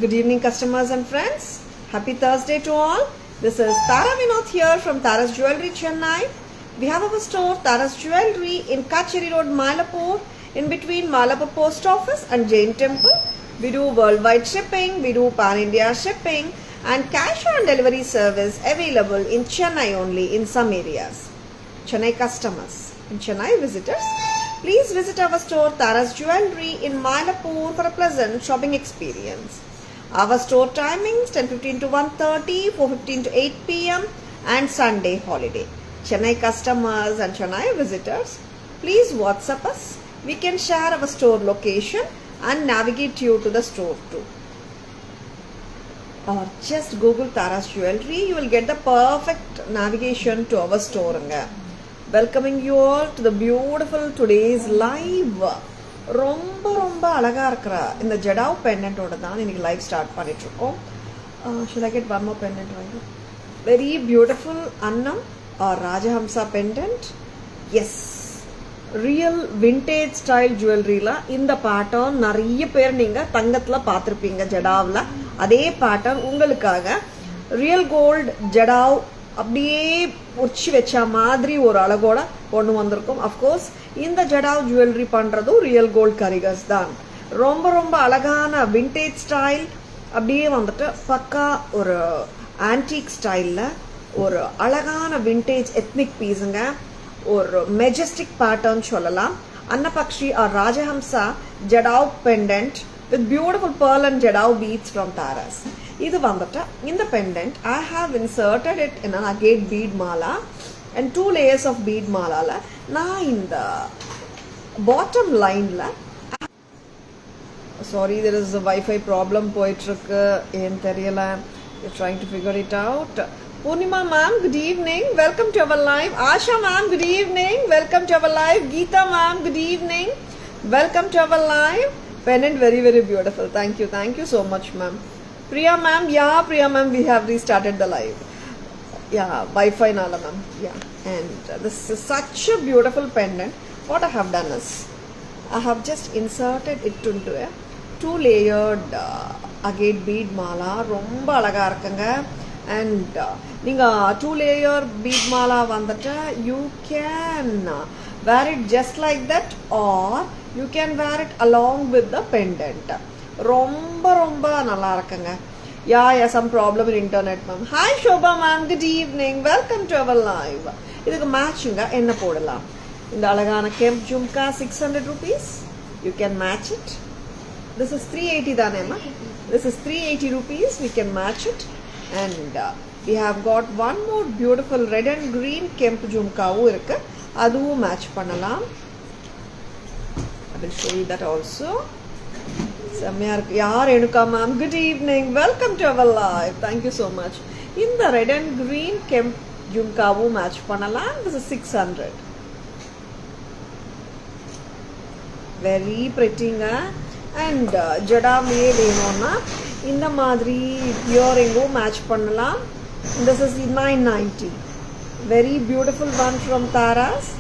Good evening, customers and friends. Happy Thursday to all. This is Tara Vinod here from Tara's Jewelry, Chennai. We have our store, Tara's Jewelry, in Kacheri Road, Mylapore, in between Mylapore Post Office and Jain Temple. We do worldwide shipping, we do pan-India shipping, and cash on delivery service available in Chennai only in some areas. Chennai customers and Chennai visitors, please visit our store Tara's Jewelry in Mylapore for a pleasant shopping experience. Our store timings 10:15 to 1:30, 4:15 to 8 p.m. and Sunday holiday. Chennai customers and Chennai visitors, please WhatsApp us. We can share our store location and navigate you to the store too. Or just Google Tara's Jewelry, you will get the perfect navigation to our store. Welcoming you all to the beautiful today's live. ரொம்ப ரொம்ப அழகா இருக்கிற இந்த ஜடாவ் பெண்டன்ட்டோட தான் இன்னைக்கு live start பண்ணிட்டு இருக்கோம். Should I get one more pendant right? Very beautiful Annam or Rajahamsa pendant. Yes. Real vintage style ஜுவல்லரியில் இந்த பேட்டர்ன் நிறைய பேர் நீங்கள் தங்கத்தில் பார்த்துருப்பீங்க ஜடாவில். அதே பேட்டர்ன் உங்களுக்காக ரியல் கோல்டு ஜடாவ் அப்படியே உச்சி வச்ச மாதிரி ஒரு அழகோட கொண்டு வந்திருக்கும். அஃப்கோர்ஸ் இந்த ஜடாவ் ஜுவல்லரி பண்ணுறதும் ரியல் கோல்டு கரிகர்ஸ் தான். ரொம்ப ரொம்ப அழகான விண்டேஜ் ஸ்டைல் அப்படியே வந்துட்டு பக்கா ஒரு ஆன்டிக் ஸ்டைலில் ஒரு அழகான விண்டேஜ் எத்னிக் பீஸுங்க. ஒரு மெஜஸ்டிக் பேட்டர்ன் சொல்லலாம். Annapakshi or Rajahamsa jadau pendant with beautiful pearl and jadav beads from Taras. இது வந்துட்டு இந்த pendant I have inserted it in an agate bead mala and 2 layers of bead mala. நான் இந்த bottom lineல sorry there is a Wi-Fi problem போயிட்டு இருக்கு ஏன் தெரியல. You're trying to figure it out. Purnima ma'am, good evening. Welcome to our live. Asha ma'am, good evening. Welcome to our live. Geeta ma'am, good evening. Welcome to our live. Pendant very very beautiful. Thank you so much ma'am. Priya ma'am, yeah Priya ma'am, we have restarted the live. Yeah, Wi-Fi nala ma'am. Yeah, and this is such a beautiful pendant. What I have done is I have just inserted it into a 2-layered agate bead mala. ரொம்ப அழகா இருக்குங்க. And நீங்கள் 2-layer bead mala வந்துட்டு you can wear it just like that or you can wear it along with the pendant. ரொம்ப ரொம்ப நல்லா இருக்குங்க. Yeah, some problem in internet ma'am. Hi Shobha ma'am, good evening. Welcome to our live. இதுக்கு மேட்சிங்க என்ன போடலாம்? இந்த அழகான கெம்ப் jhumka 600 rupees. You can match it. This is 380 தானேம்மா? This is 380 rupees. We can match it. And we have got one more beautiful red and green kemp jhumkaவும் இருக்கு. அதுவும் match பண்ணலாம். I will show you that also. செம்மையா இருக்கு. யார் எனக்கா ma'am, good evening, welcome to our live. Thank you so much. இந்த red and green kemp ஜும்காவும் match பண்ணலாம். This is 600. வெரி பிரிட்டிங்க. அண்ட் ஜடாவிலே வேணும்னா இந்த மாதிரி இயரிங்கும் மேட்ச் பண்ணலாம். This is 990. Very beautiful one from Taras.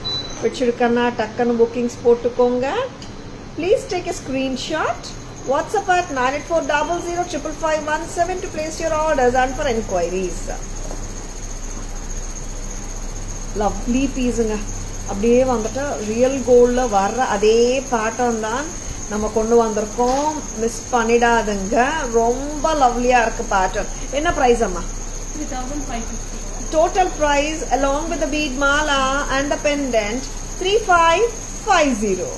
வச்சிருக்கன்னா டக்குன்னு புக்கிங்ஸ் போட்டுக்கோங்க. Please take a screenshot. WhatsApp at 9840055517 to place your orders and for enquiries. Lovely பீஸுங்க. அப்படியே வந்துட்டு ரியல் கோல்டில் வர்ற அதே பேட்டர்ன் தான் நம்ம கொண்டு வந்திருக்கோம். மிஸ் பண்ணிடாதுங்க. ரொம்ப லவ்லியாக இருக்கு பேட்டர்ன். என்ன ப்ரைஸ் அம்மா? 3550. Total price along with the bead mala and the pendant 3550.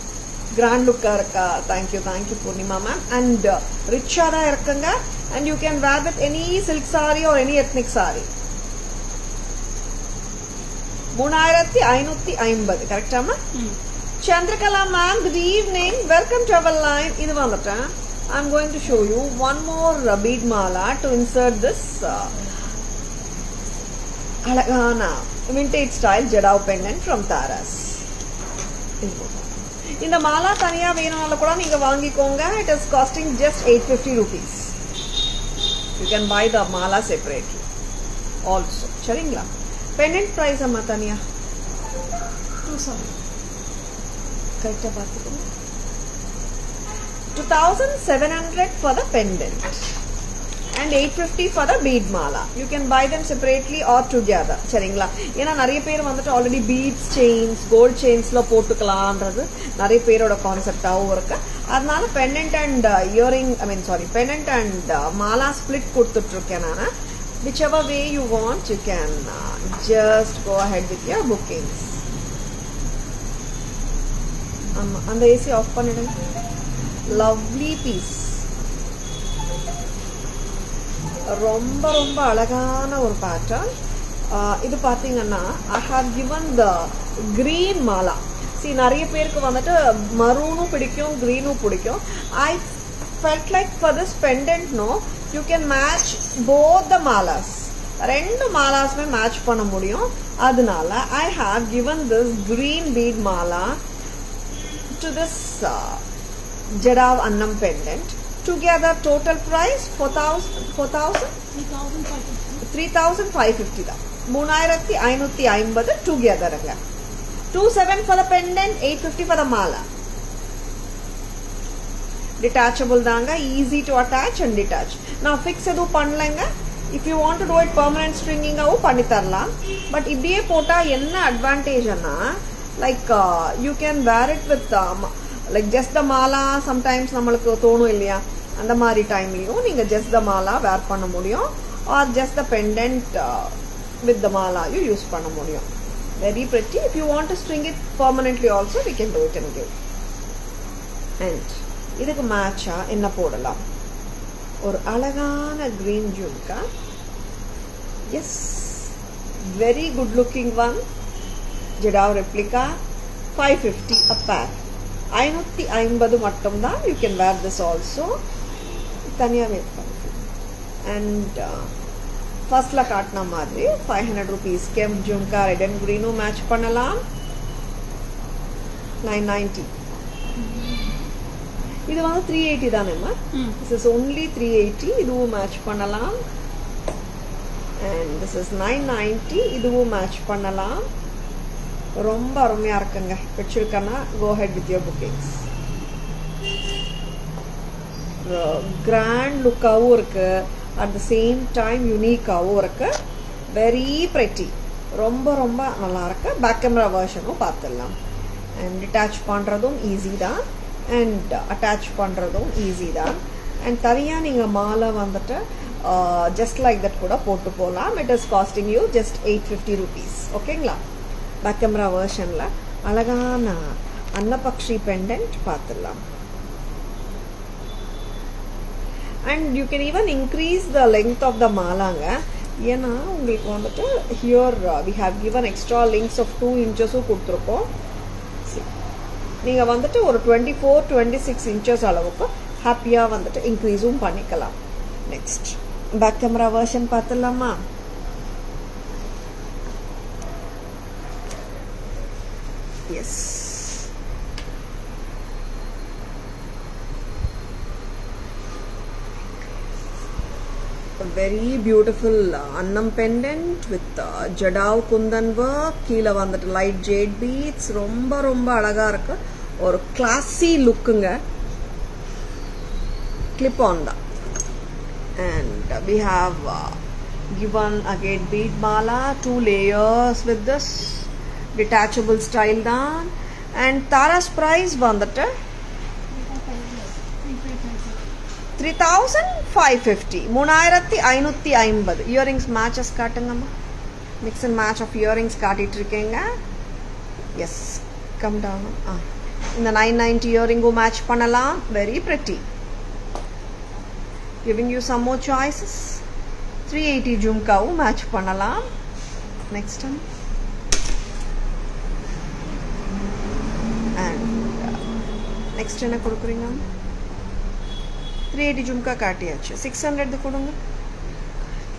Grand look irukka. Thank you Purnima ma'am. And richa da irukanga and you can wear with any silk saree or any ethnic saree. 3550 correct amma? Chandrakala ma'am, good evening. Welcome to our live. Idu vandata I'm going to show you one more bead mala to insert this அழகான vintage style jadau pendant from Taras. இந்த மாலா தனியாக வேணும்னால கூட நீங்கள் வாங்கிக்கோங்க. It is costing just 850 rupees. You can buy the mala separately also. சரிங்களா? Pendant price அம்மா தனியாக 270. கரெக்டாக பார்த்துக்கோங்க. 2700 for the pendant. and 850 for the bead mala. You can buy them separately or together. சரிங்களா? ஏன்னா நிறைய பேர் வந்துட்டு ஆல்ரெடி பீட்ஸ் செயின்ஸ் கோல்ட் செயின்ஸ்ல போட்டுக்கலான்றது நிறைய பேரோட கான்செப்டாகவும் இருக்கு. அதனால pendant and earring pendant and mala split கொடுத்துட்டு இருக்கேன் நான். whichever way you want, you can just go ahead with your bookings. அந்த ஏசி ஆஃப் பண்ணிடுங்க. லவ்லி பீஸ், ரொம்ப ரொம்ப அழகான ஒரு பேட்டர்ன். இது பார்த்தீங்கன்னா I have given the green Mala. நிறைய பேருக்கு வந்துட்டு மரூனும் பிடிக்கும், கிரீனும் பிடிக்கும். ஐ felt like for this pendant, no, you can match both the malas. ரெண்டு மாலாஸ்மே மேட்ச் பண்ண முடியும். அதனால I have given this green bead mala to this Jadav Annam pendant. Together total price 3,550 தான். 3,550 together. 27 for the pendant, 850 for the mala. Detachable தாங்க, easy to attach and detach. நான் fix எதுவும் பண்ணலைங்க. If you want to do it permanent ஸ்ட்ரிங்கிங்காகவும் பண்ணி தரலாம். But இப்படியே போட்டால் என்ன அட்வான்டேஜ்னா, like you can wear it with like just the mala. Sometimes நம்மளுக்கு தோணும் இல்லையா, அந்த மாதிரி டைம்லையும் நீங்கள் ஜஸ்ட் த மாலா வேர் பண்ண முடியும். Or just the pendant with the மாலாயும் யூஸ் பண்ண முடியும். Very pretty. If you want to string it permanently also we can do it and give. And இதுக்கு மேட்சா என்ன போடலாம்? ஒரு அழகான green jhumka. Yes, very good looking one. Jadav replica, 550 a pair. 550 மட்டும்தான். You can wear this also. தனியாக wear பண்ணு. And ஃபர்ஸ்ட்ல காட்டின மாதிரி 500 rupees kemp jhumka red and கிரீனும் match பண்ணலாம். 990. இது வந்து 380 தானேம்மா? This is only 380. இதுவும் மேட்ச் பண்ணலாம். And this is 990. இதுவும் மேட்ச் பண்ணலாம். ரொம்ப அருமையா இருக்குங்க. பிடிச்சிருக்கனா go head with your bookings. Grand லுக்காகவும் இருக்கு, அட் த சேம் டைம் யூனிக்காகவும் இருக்கு. Very pretty. ரொம்ப ரொம்ப நல்லா இருக்கு. பேக் கேமரா வெர்ஷனும் பார்த்துடலாம். அண்ட் டிட்டாச் பண்ணுறதும் ஈஸி தான், அண்ட் அட்டாச் பண்ணுறதும் ஈஸி தான். அண்ட் தனியாக நீங்கள் மாலை வந்துட்டு ஜஸ்ட் லைக் தட் கூட போட்டு போகலாம். It is costing you just 850 rupees. ஓகேங்களா? பேக் கேமரா வெர்ஷனில் அழகான அன்னபக்ஷி பெண்டன்ட் பார்த்துடலாம். And you can even increase the length of the மாலாங்க. ஏன்னா உங்களுக்கு வந்துட்டு here we have given extra links of 2 inches கொடுத்துருக்கோம். நீங்கள் வந்துட்டு ஒரு 24-26 inches அளவுக்கு ஹாப்பியாக வந்துட்டு இன்க்ரீஸும் பண்ணிக்கலாம். நெக்ஸ்ட் பேக் கேமரா வெர்ஷன் பார்த்துடலாமா? எஸ், வெரி பியூட்டிஃபுல் அன்னம் pendant with jadau Kundan work. கீழே வந்துட்டு லைட் ஜேட் பீட்ஸ். ரொம்ப ரொம்ப அழகா இருக்கு. ஒரு கிளாஸி லுக்குங்க. கிளிப் ஆன் தான். And we have given again bead mala, 2 layers with this detachable style தான். and Tara's price வந்துட்டு 3,550. 3,550. இயரிங்ஸ் மேட்சஸ் காட்டுங்கம்மா. Mix and match of earrings காட்டிட்டு இருக்கேங்க. Yes, come down. இந்த 990 இயரிங்கும் மேட்ச் பண்ணலாம். Very pretty. giving you some more choices. 380 ஜும்காவும் match பண்ணலாம். Next time. அண்ட் நெக்ஸ்ட் என்ன கொடுக்குறீங்க? 380 ஜும்கா காட்டியாச்சு. 600 கொடுங்க.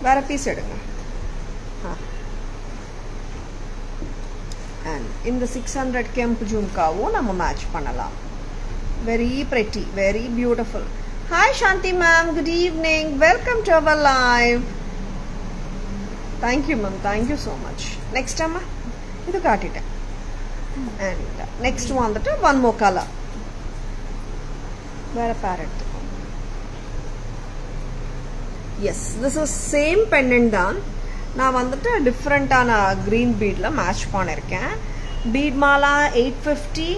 வேற பீஸ் எடுங்க. அண்ட் இந்த 600 கெம்ப் ஜும்காவும் நம்ம மேட்ச் பண்ணலாம். Very pretty, very beautiful. Hi Shanti ma'am, good evening. Welcome to our live. Thank you ma'am, thank you so much. Next amma idu kaatita. And next vandittu one more color. Vera parrot. Yes this is same pendant தான். நான் வந்துட்டு டிஃப்ரெண்ட்டான green பீடில் match பண்ணியிருக்கேன். Bead mala 850,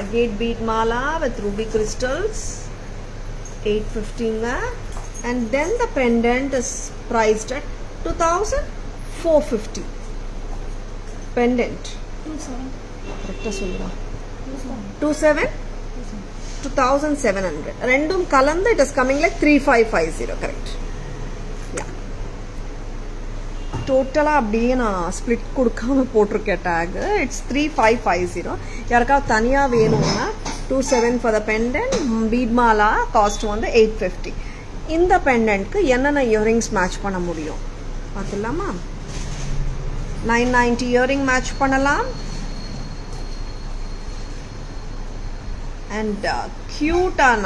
agate bead mala with ruby crystals 850 and then the pendant is priced at 2450. Pendant 27 2700 ரெண்டும் கலந்து it is coming like 3550. correct. டோட்டலாக அப்படியே நான் ஸ்ப்ளிட் கொடுக்காம போட்டிருக்கேன் டேக். இட்ஸ் 3550. யாருக்காவது தனியாக வேணும்னா 27 for the pendant. Bead mala cost வந்து 850. இந்த பெண்டன்ட்க்கு என்னென்ன இயரிங்ஸ் மேட்ச் பண்ண முடியும் பார்த்துலாமா? 990 இயரிங் மேட்ச் பண்ணலாம். அண்ட் க்யூட்டான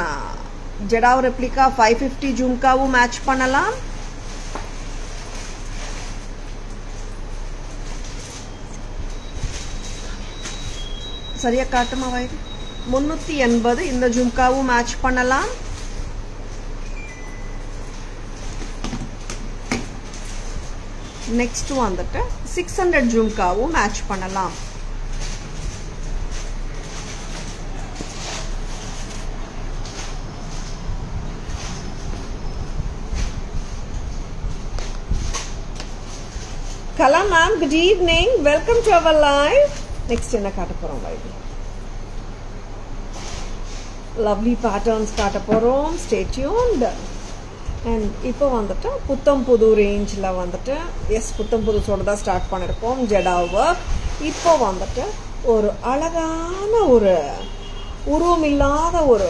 ஜெடாவ் ரெப்ளிகா 550 ஜும்காவும் மேட்ச் பண்ணலாம். சரியா காட்டுமா வயது 380 இந்த ஜும்காவும் மேட்ச் பண்ணலாம். நெக்ஸ்ட் வந்துட்டு 600 ஜும்காவும் மேட்ச் பண்ணலாம். Kala ma'am, good evening, welcome to our live. Next என்ன காட்ட போறோம் வைபி? லவ்லி பேட்டர்ன்ஸ் காட்ட போறோம். Stay tuned. அண்ட் இப்போ வந்துட்டு புத்தம் புது ரேஞ்சில் வந்துட்டு புத்தம் புதுசோட தான் ஸ்டார்ட் பண்ணியிருக்கோம் ஜெடா ஒர்க். இப்போ வந்துட்டு ஒரு அழகான ஒரு உருவம் இல்லாத ஒரு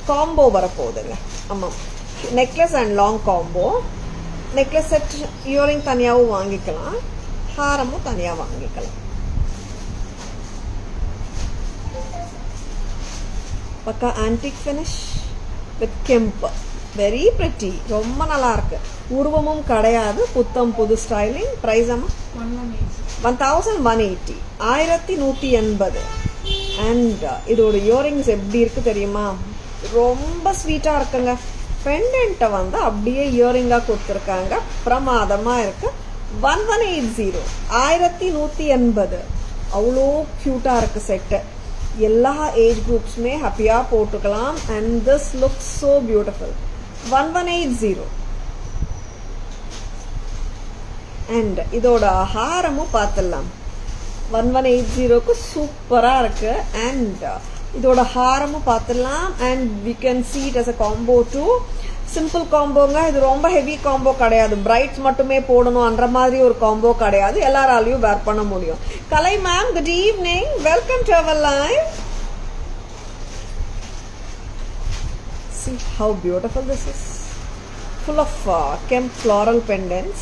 காம்போ வரப்போகுதுங்க. ஆமாம், necklace and long combo. Necklace set earring தனியாகவும் வாங்கிக்கலாம், ஹாரமும் தனியாக வாங்கிக்கலாம். பக்கா antique finish with kemp, very pretty, ரொம்ப நல்லா இருக்கு. உருவமும் கிடையாது, புத்தம் புது ஸ்டைலிங். பிரைஸ் அம்மா 1180, 1180. அண்ட் இதோட இயரிங்ஸ் எப்படி இருக்கு தெரியுமா? ரொம்ப ஸ்வீட்டா இருக்குங்க. பெண்டன்ட்டை வந்து அப்படியே இயரிங்கா கொடுத்துருக்காங்க, பிரமாதமா இருக்கு. 1180, 1180. அவ்வளோ கியூட்டா இருக்கு செட்டு. எல்லா ஏஜ் குரூப்ஸுமே ஹாப்பியா போட்டுக்கலாம். And this looks so beautiful. 1180. And இதோட ஹாரமும் பார்த்துடலாம். 1180க்கு சூப்பரா இருக்கு. அண்ட் இதோட ஹாரமும் பார்த்துடலாம். And we can see it as a combo too. Simple காம்போங்க. இது ரொம்ப ஹெவி காம்போ கிடையாது, பிரைட்ஸ் மட்டுமே போடணும்ன்ற மாதிரி ஒரு காம்போ கிடையாது, எல்லாராலையும் வேர் பண்ண முடியும். Kalai ma'am, good evening, welcome to our live. See how beautiful this is. Full of Kemp floral pendants.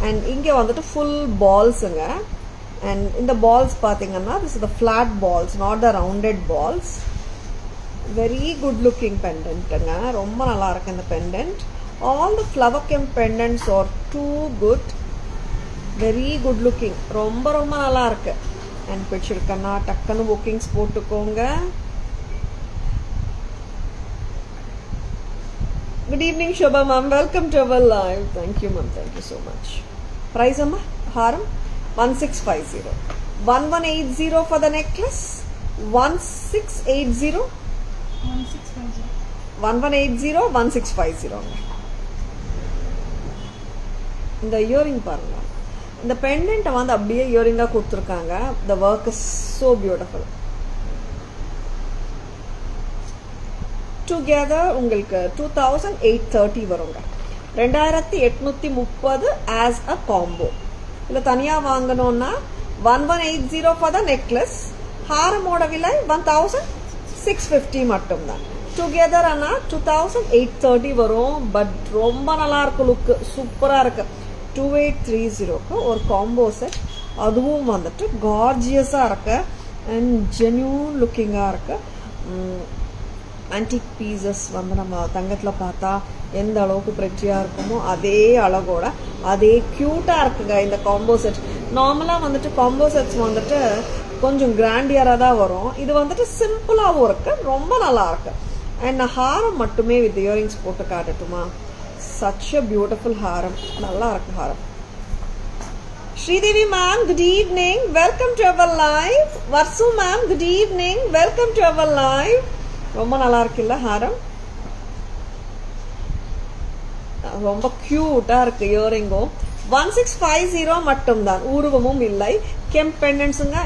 And இங்கே வந்துட்டு full balls-ங்க. And இந்த balls பார்த்தீங்கன்னா this is the flat balls, not the rounded balls. Very good looking pendant-ங்க. ரொம்ப நல்லா இருக்கு இந்த pendant. All the flower Kemp pendants are too good. Very good looking. ரொம்ப ரொம்ப நல்லா இருக்கு. And பிடிச்சிருக்கனா டக்குன்னு புக்கிங்ஸ் போட்டுக்கோங்க. Good evening Shobha ma'am, welcome to our live. Thank you ma'am, thank you so much. Price amma haram 1650. 1180 for the necklace. 1680. 1180 1650. இந்த earring பாருங்க. இந்த பெண்டன்ட்டை வந்து அப்படியே இயரிங்கா கொடுத்துருக்காங்க. The work is so beautiful. Together உங்களுக்கு 2830 வருங்க. 2830 as a combo. இல்லை தனியாக வாங்கணும்னா 1180 for the necklace. ஹாரமோட விலை 1650 மட்டும்தான். டுகெதர் ஆனால் 2830 வரும். பட் ரொம்ப நல்லா இருக்கு, லுக்கு சூப்பராக இருக்கு. 2830க்கு ஒரு காம்போ செட், அதுவும் வந்துட்டு கார்ஜியஸாக இருக்கு அண்ட் ஜென்யூன் லுக்கிங்காக இருக்கு. ஆன்டிக் பீசஸ் வந்து நம்ம தங்கத்தில் பார்த்தா எந்த அளவுக்கு பிரெட்டியாக இருக்குமோ அதே அழகோட அதே க்யூட்டாக இருக்குங்க இந்த காம்போ செட். நார்மலாக வந்துட்டு காம்போ செட்ஸ் வந்துட்டு கொஞ்சம் கிராண்டியராக தான் வரும். இது வந்துட்டு சிம்பிளாகவும் இருக்கு, ரொம்ப நல்லா இருக்கு. அண்ட் நான் ஹாரம் மட்டுமே வித் இயரிங்ஸ் போட்டு காட்டட்டுமா? சச் அ பியூட்டிஃபுல் ஹாரம், நல்லா இருக்கு ஹாரம். Sridevi ma'am, good evening, welcome to our live. Varshu ma'am, good evening, welcome to our live. ரொம்ப நல்லா இருக்குல்ல ஹாரம், ரொம்ப கியூட்டா இருக்கு இயரிங்கும். 1650 மட்டும்தான், உருவமும் இல்லை. கெம்ப் பெண்டன்ஸுங்க,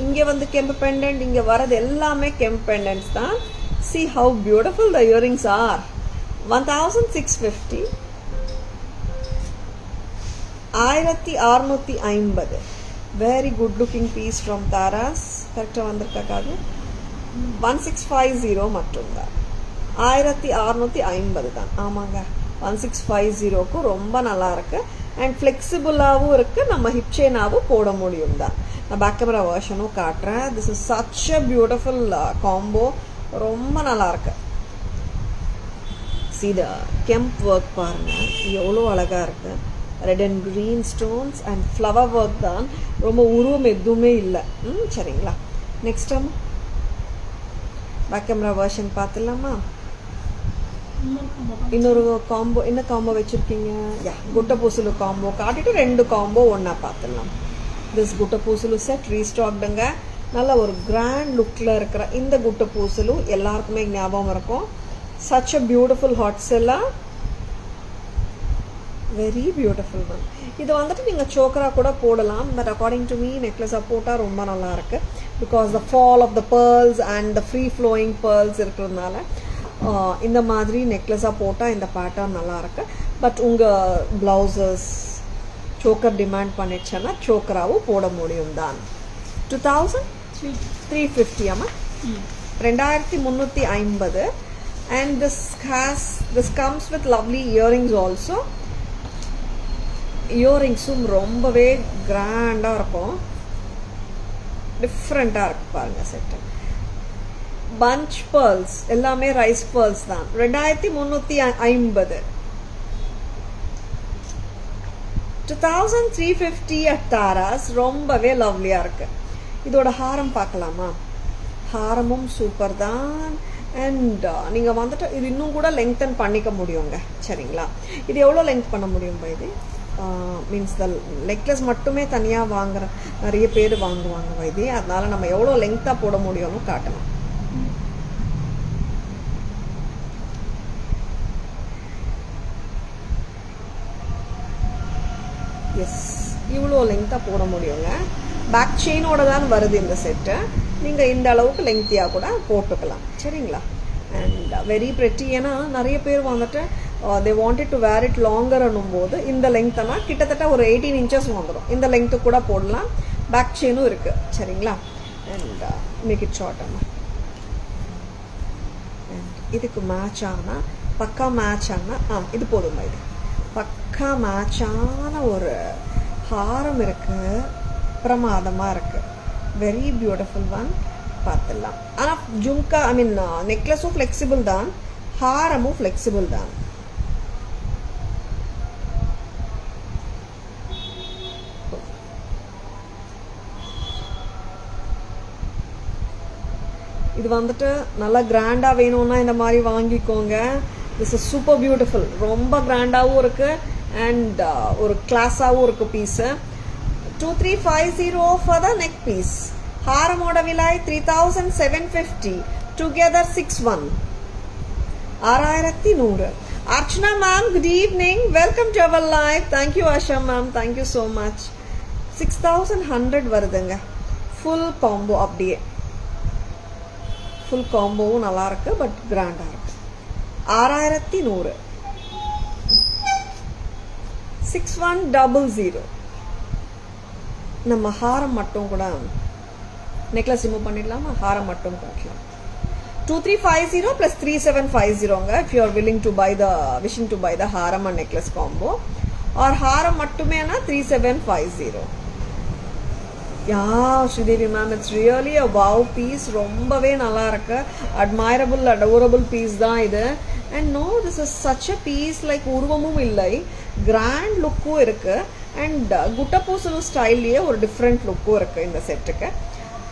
இங்க வந்து கெம்ப் பெண்டன்ட், இங்க வரது எல்லாமே கெம்ப் பெண்டன்ட்ஸ் தான். See how beautiful the earrings are. 1650, 1650. Very good looking piece from Taras. கரெக்டா வந்திருக்கா காது? 1650 மட்டும்தான், 1650 தான். ஆமாங்க, 1650க்கு ரொம்ப நல்லா இருக்கு. அண்ட் ஃப்ளெக்சிபிளாகவும் இருக்கு, நம்ம ஹிப் செயினாகவும் போட முடியும் தான். நான் பேக் கேமரா வெர்ஷனும் காட்டுறேன். This is such a beautiful combo, ரொம்ப நல்லா இருக்கு. See the கெம்ப் ஒர்க் பாருங்க, எவ்வளோ அழகா இருக்கு. Red and green stones and flower work தான், ரொம்ப உருவம் எதுவுமே இல்லை. சரிங்களா, next time back camera version பார்த்துடலாமா? இன்னொரு காம்போ, என்ன காம்போ வச்சிருக்கீங்க? யா, குட்ட பூசலு காம்போ காட்டிட்டு 2 காம்போ ஒன்னா பார்த்துடலாம். திஸ் குட்ட பூசலு செட் ரீஸ்டாக்டுங்க. நல்ல ஒரு கிராண்ட் லுக்ல இருக்கிற இந்த குட்ட பூசலு எல்லாருக்குமே ஞாபகம் இருக்கும். சச் அ பியூட்டிஃபுல் ஹாட் செல்லா, வெரி பியூட்டிஃபுல் தான். இது வந்துட்டு நீங்கள் சோக்கரா கூட போடலாம், பட் அக்கார்டிங் டு மீ நெக்லஸாக போட்டால் ரொம்ப நல்லா இருக்கு. Because the fall of the pearls and the free flowing pearls இருக்கிறதுனால இந்த மாதிரி நெக்லஸாக போட்டால் இந்த பேட்டர்ன் நல்லா இருக்கு. பட் உங்கள் ப்ளவுசஸ் சோக்கர் டிமாண்ட் பண்ணிடுச்சுன்னா சோக்கராவும் போட முடியும் தான். 2350 ஆமா, 2350. and this comes with lovely earrings also. இயரிங்ஸும் ரொம்பவே கிராண்டா இருக்கும், டிஃப்ரெண்டா இருக்கு பாருங்க செட்டு. பஞ்ச் பேர்ல்ஸ் எல்லாமே ரைஸ் பேர்ல்ஸ் தான். 2350, 2350 at Taras. ரொம்பவே லவ்லியா இருக்கு. இதோட ஹாரம் பார்க்கலாமா? ஹாரமும் சூப்பர் தான். அண்ட் நீங்க வந்துட்டு இது இன்னும் கூட லெங்க்தன் பண்ணிக்க முடியுங்க. சரிங்களா, இது எவ்வளோ லெங்க் பண்ண முடியும்? இது மீன்ஸ் த நெக்லஸ் மட்டுமே தனியாக வாங்குற நிறைய பேர் வாங்குவாங்க வைத்தி. அதனால நம்ம எவ்வளோ லெங்க்த்தாக போட முடியும்னு காட்டணும். எஸ், இவ்வளோ லெங்க்த்தாக போட முடியுங்க. பேக் செயினோட தான் வருது இந்த செட்டு. நீங்கள் இந்த அளவுக்கு லெங்க்த்தியாக கூட போட்டுக்கலாம். சரிங்களா, அண்ட் வெரி பிரெட்டி. ஏன்னா நிறைய பேர் வந்துட்டு they wanted to wear it longer போது இந்த லெங்க்த்னா கிட்டத்தட்ட ஒரு 18 inches வந்துடும். இந்த லெங்க்த்து கூட போடலாம். பேக் செயினும் இருக்கு. சரிங்களா, and make it short. And இதுக்கு மேட்ச் ஆனால் பக்கா மேட்ச் ஆனால் இது போதும். இது பக்கா மேட்சான ஒரு ஹாரம் இருக்கு, பிரமாதமாக இருக்கு. Very beautiful one. பார்த்துடலாம். ஆனால் ஜும்கா ஐ மீன் நெக்லஸும் ஃப்ளெக்சிபிள் தான், ஹாரமும் ஃப்ளெக்சிபிள் தான். இது வந்துட்டு நல்லா கிராண்டா வேணும்னா இந்த மாதிரி வாங்கிக்கோங்க. This is super beautiful. ரொம்ப கிராண்டாகவும் இருக்கு அண்ட் ஒரு கிளாஸாகவும் இருக்கு piece. 2350 for the neck piece. ஹாரமோட விலை 3750. Together 61. 6100. Archana ma'am, good evening. Welcome to our live. Thank you Asha ma'am. Thank you so much. 6100 வருதுங்க. Full combo. அப்படியே ஃபுல் காம்போவும் நல்லா இருக்கு, பட் கிராண்டா இருக்கு. 6100. 6100. நம்ம ஹாரம் மட்டும் கூட நெக்லஸ் ரிமூவ் பண்ணிடலாமா? ஹாரம் மட்டும் காட்டலாம். 2350 plus 3750 if you are wishing to buy the haram and necklace combo, or haram mattumena 3750. Yeah, Sridevi ma'am, it's really a wow piece. ரொம்பவே நல்லா இருக்கு. admirable adorable piece தான் இது. and no, this is such a piece like உருவமும் இல்லை, grand லுக்கும் இருக்கு and குட்டப்பூசலு ஸ்டைல்லையே ஒரு different லுக்கும் இருக்கு இந்த செட்டுக்கு.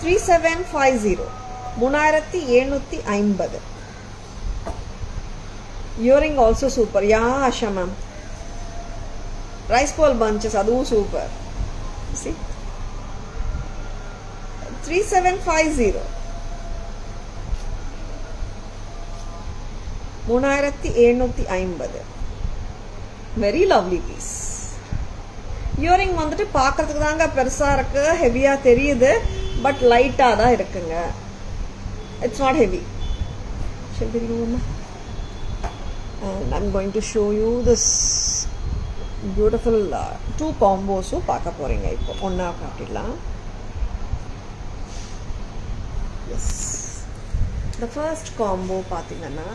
3750. 3750. Earring also super. Yeah, Asha ma'am. Rice ball bunches, adu super. See? 3750. 3750. Very lovely piece. Earring வந்துட்டு பார்க்கிறதுக்கு தாங்க பெருசா இருக்கு, ஹெவியா தெரியுது, பட் லைட்டா தான் இருக்குங்க. It's not heavy. Shall we go on? And I'm going to show you this beautiful two combos பார்க்க போறீங்க. இப்போ ஒண்ணா காட்டிடலாம். Yes. The first combo பாத்தீங்கன்னா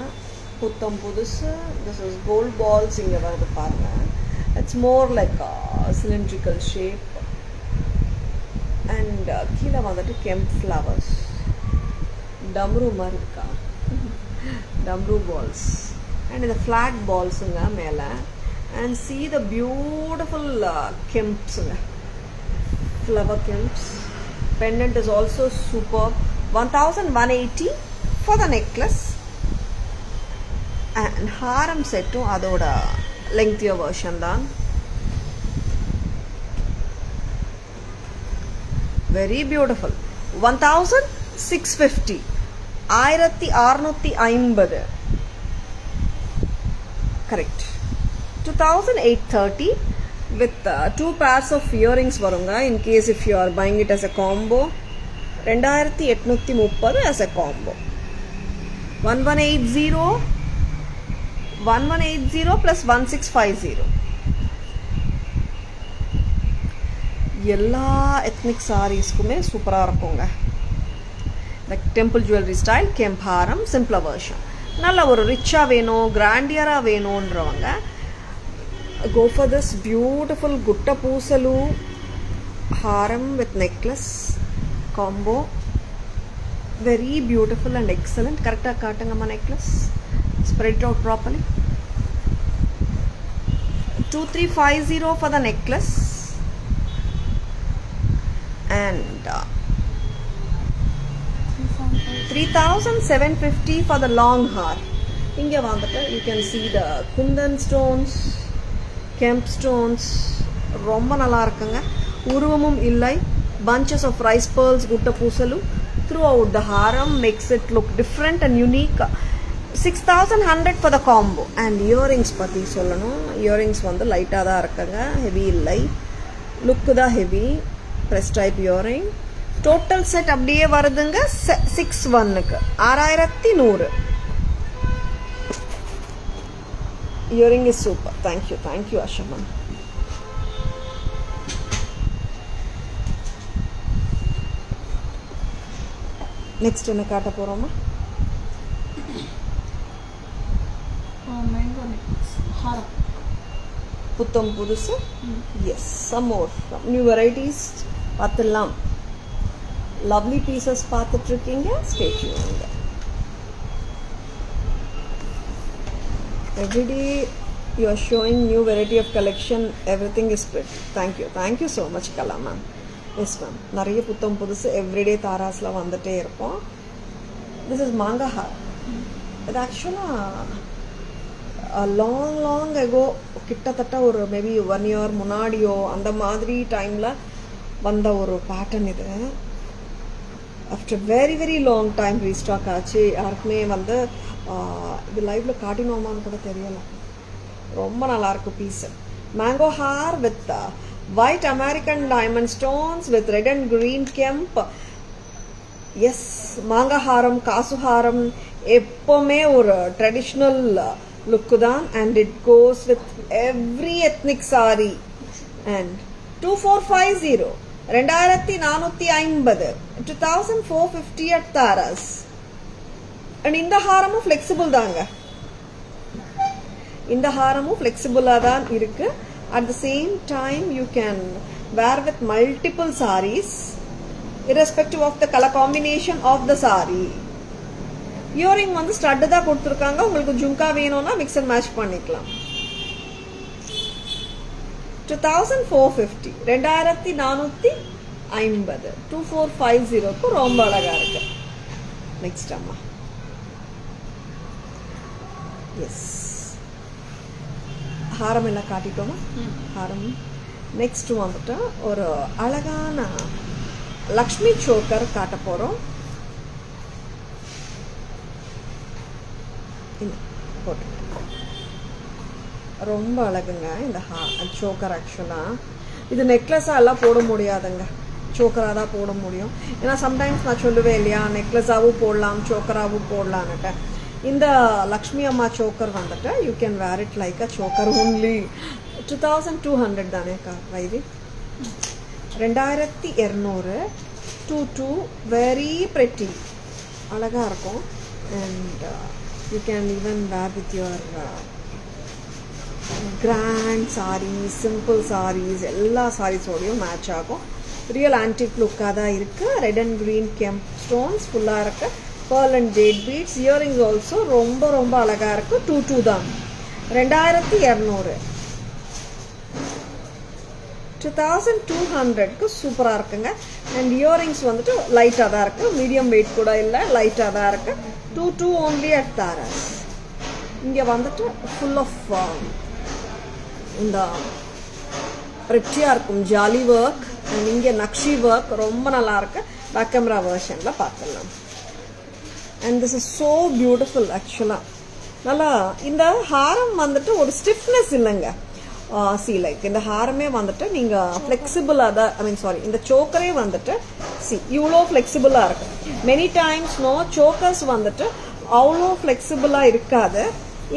புத்தம் புதுசு. This is gold balls இங்க வருது பாருங்க. It's more like a cylindrical shape. And கீழ வந்துட்டு kemp flowers. Damru மாதிரி இருக்கா. Damru balls. And the flat balls மேல. And see the beautiful kemps. Flower kemps. Pendant is also superb. 1180 for the necklace. And haram set அதோட lengthier version தான். Very beautiful. 1650. 1650. Correct. 2830 with two pairs of earrings varunga in case if you are buying it as a combo. 2830 as a combo. 1180 plus 1650. எல்லா ethnic சாரீஸ்க்குமே சூப்பராக இருக்குங்க. Like temple jewellery style, கெம்ப் ஹாரம், simpler version. நல்ல ஒரு ரிச்சாக வேணும், கிராண்டியராக வேணுன்றவங்க go for this beautiful gutta பூசலு haram with necklace combo. Very beautiful and excellent. Correct-ஆ காட்டுங்கம்மா necklace. Spread it out properly. 2350 for the necklace. And 3750 for the long hair. Inga vandata you can see the kundan stones, kemp stones, romba nalla irukanga. Uruvamum illai, bunches of rice pearls, gutta poosalu throughout the haram makes it look different and unique. 6100 for the combo. And earrings patti sollanum. Earrings vandu light ah da irukanga, heavy illai. Look da heavy press type earring. Total set அப்படியே வருதுங்க 61க்கு 6100. Earring is super. Thank you Asha ma'am. Next என்ன காட்ட போறோமா? Mango necklace. Haram. புத்தம் புதுசு. Yes, some more new varieties பார்த்தலாம். Lovely pieces பார்த்துட்டு இருக்கீங்க. Stay tuned. Every day you are showing new variety of collection. Everything is pretty. Thank you so much Kala ma'am. Yes ma'am. நிறைய புத்தம் புதுசு everyday தாராஸ்ல வந்துட்டே இருப்போம். This is manga har. It actually long ago கிட்டத்தட்ட ஒரு maybe 1 year முன்னாடியோ அந்த மாதிரி டைம்ல வந்த ஒரு பேட்டர்ன் இது. After very long time restock ஆச்சு. யாருக்குமே வந்து இது லைவ்ல காட்டினோமான்னு கூட தெரியல. ரொம்ப நல்லா இருக்கு பீஸ். மேங்கோ ஹார் வித் white American diamond stones with red and green kemp. Yes, மாங்கா ஹாரம், காசு ஹாரம் எப்பவுமே ஒரு ட்ரெடிஷ்னல் லுக்கு தான். And it goes with every ethnic sari. அண்ட் 2450 2450 2450 at Taras. And இந்த ஹாரமும் ஃப்ளெக்சிபிள் தாங்க. இந்த ஹாரமும் ஃப்ளெக்சிபிளா தான் இருக்கு. At the same time you can wear with multiple sarees irrespective of the color combination of the saree. Earring வந்து stud தான் கொடுத்திருக்காங்க. உங்களுக்கு ஜும்கா வேணும்னா மிக்ஸ் அண்ட் மேட்ச் பண்ணிக்கலாம். 2450 2450 2450க்கு ரொம்ப அழகா இருக்கு. நெக்ஸ்ட் அம்மா. எஸ், ஹாரம் எல்லாம் காட்டிட்டோமா? ஹாரம். நெக்ஸ்ட் வந்துட்டு ஒரு அழகான லக்ஷ்மி சோக்கர் காட்ட போகிறோம். போட்டு ரொம்ப அழகுங்க இந்த சோக்கர். ஆக்சுவலாக இது நெக்லஸாக எல்லாம் போட முடியாதுங்க, சோக்கராக தான் போட முடியும். ஏன்னா சம்டைம்ஸ் நான் சொல்லுவேன் இல்லையா, நெக்லஸாகவும் போடலாம் சோக்கராகவும் போடலான்னுட்டு. இந்த லக்ஷ்மி அம்மா சோக்கர் வந்துட்டு you can wear it like a choker only. 2200 தானேக்கா வைவி? 2200. 22 வெரி ப்ரெட்டி, அழகாக இருக்கும். And you can even wear with your grand saris, simple saris, எல்லா சாரீஸோடையும் மேட்ச் ஆகும். ரியல் ஆன்டிக் லுக்காக தான் இருக்குது. Red and green kemp stones ஃபுல்லாக இருக்குது. pearl and jade beads. Earrings also ரொம்ப ரொம்ப அழகாக இருக்குது. 22 தான். 2200. 2200க்கு சூப்பராக இருக்குங்க. அண்ட் இயரிங்ஸ் வந்துட்டு லைட்டாக தான் இருக்குது, மீடியம் வெயிட் கூட இல்லை, லைட்டாக தான் இருக்குது. 22 only at Taras. இங்கே வந்துட்டு ஃபுல் ஆஃப் இந்த ரிச்சியாக இருக்கும் ஜாலி ஒர்க். அண்ட் இங்கே நக்ஷி ஒர்க் ரொம்ப நல்லா இருக்கு. பேக் கேமரா வெர்ஷனில் பார்த்துடலாம். And this is so beautiful. ஆக்சுவலாக நல்லா இந்த ஹாரம் வந்துட்டு ஒரு ஸ்டிஃப்னஸ் இல்லைங்க. சி லைக் இந்த ஹாரமே வந்துட்டு நீங்கள் ஃப்ளெக்சிபிளாக தான், ஐ மீன் சாரி, இந்த சோக்கரே வந்துட்டு சி இவ்வளோ ஃப்ளெக்சிபிளாக இருக்கு. மெனி டைம்ஸ் சோக்கர்ஸ் வந்துட்டு அவ்வளோ ஃப்ளெக்சிபிளாக இருக்காது.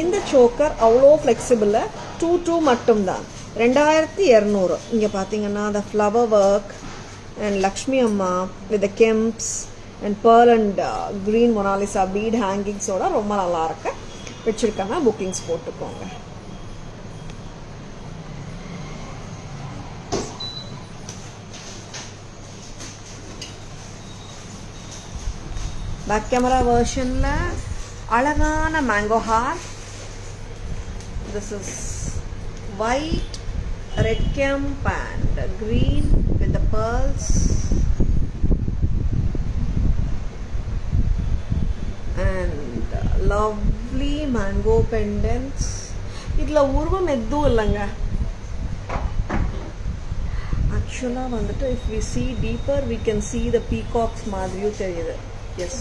இந்த சோக்கர் அவ்வளோ ஃப்ளெக்சிபிளாக 22 மட்டும்தான். 2200. இங்கே பார்த்தீங்கன்னா the flower work and Lakshmi அம்மா with the kemps and pearl and green Mona Lisa bead hangings ஓட ரொம்ப நல்லா இருக்கு. வச்சிருக்காங்க, புக்கிங்ஸ் போட்டுக்கோங்க. பேக் கேமரா வெர்ஷன்ல அழகான mango haar. This is white, red kemp and green with the pearls and lovely mango pendants. இதுல உருவம் எதுவும் இல்லைங்க. ஆக்சுவலா வந்துட்டு if we see deeper we can see the peacocks மாதிரியும் தெரியுது. Yes,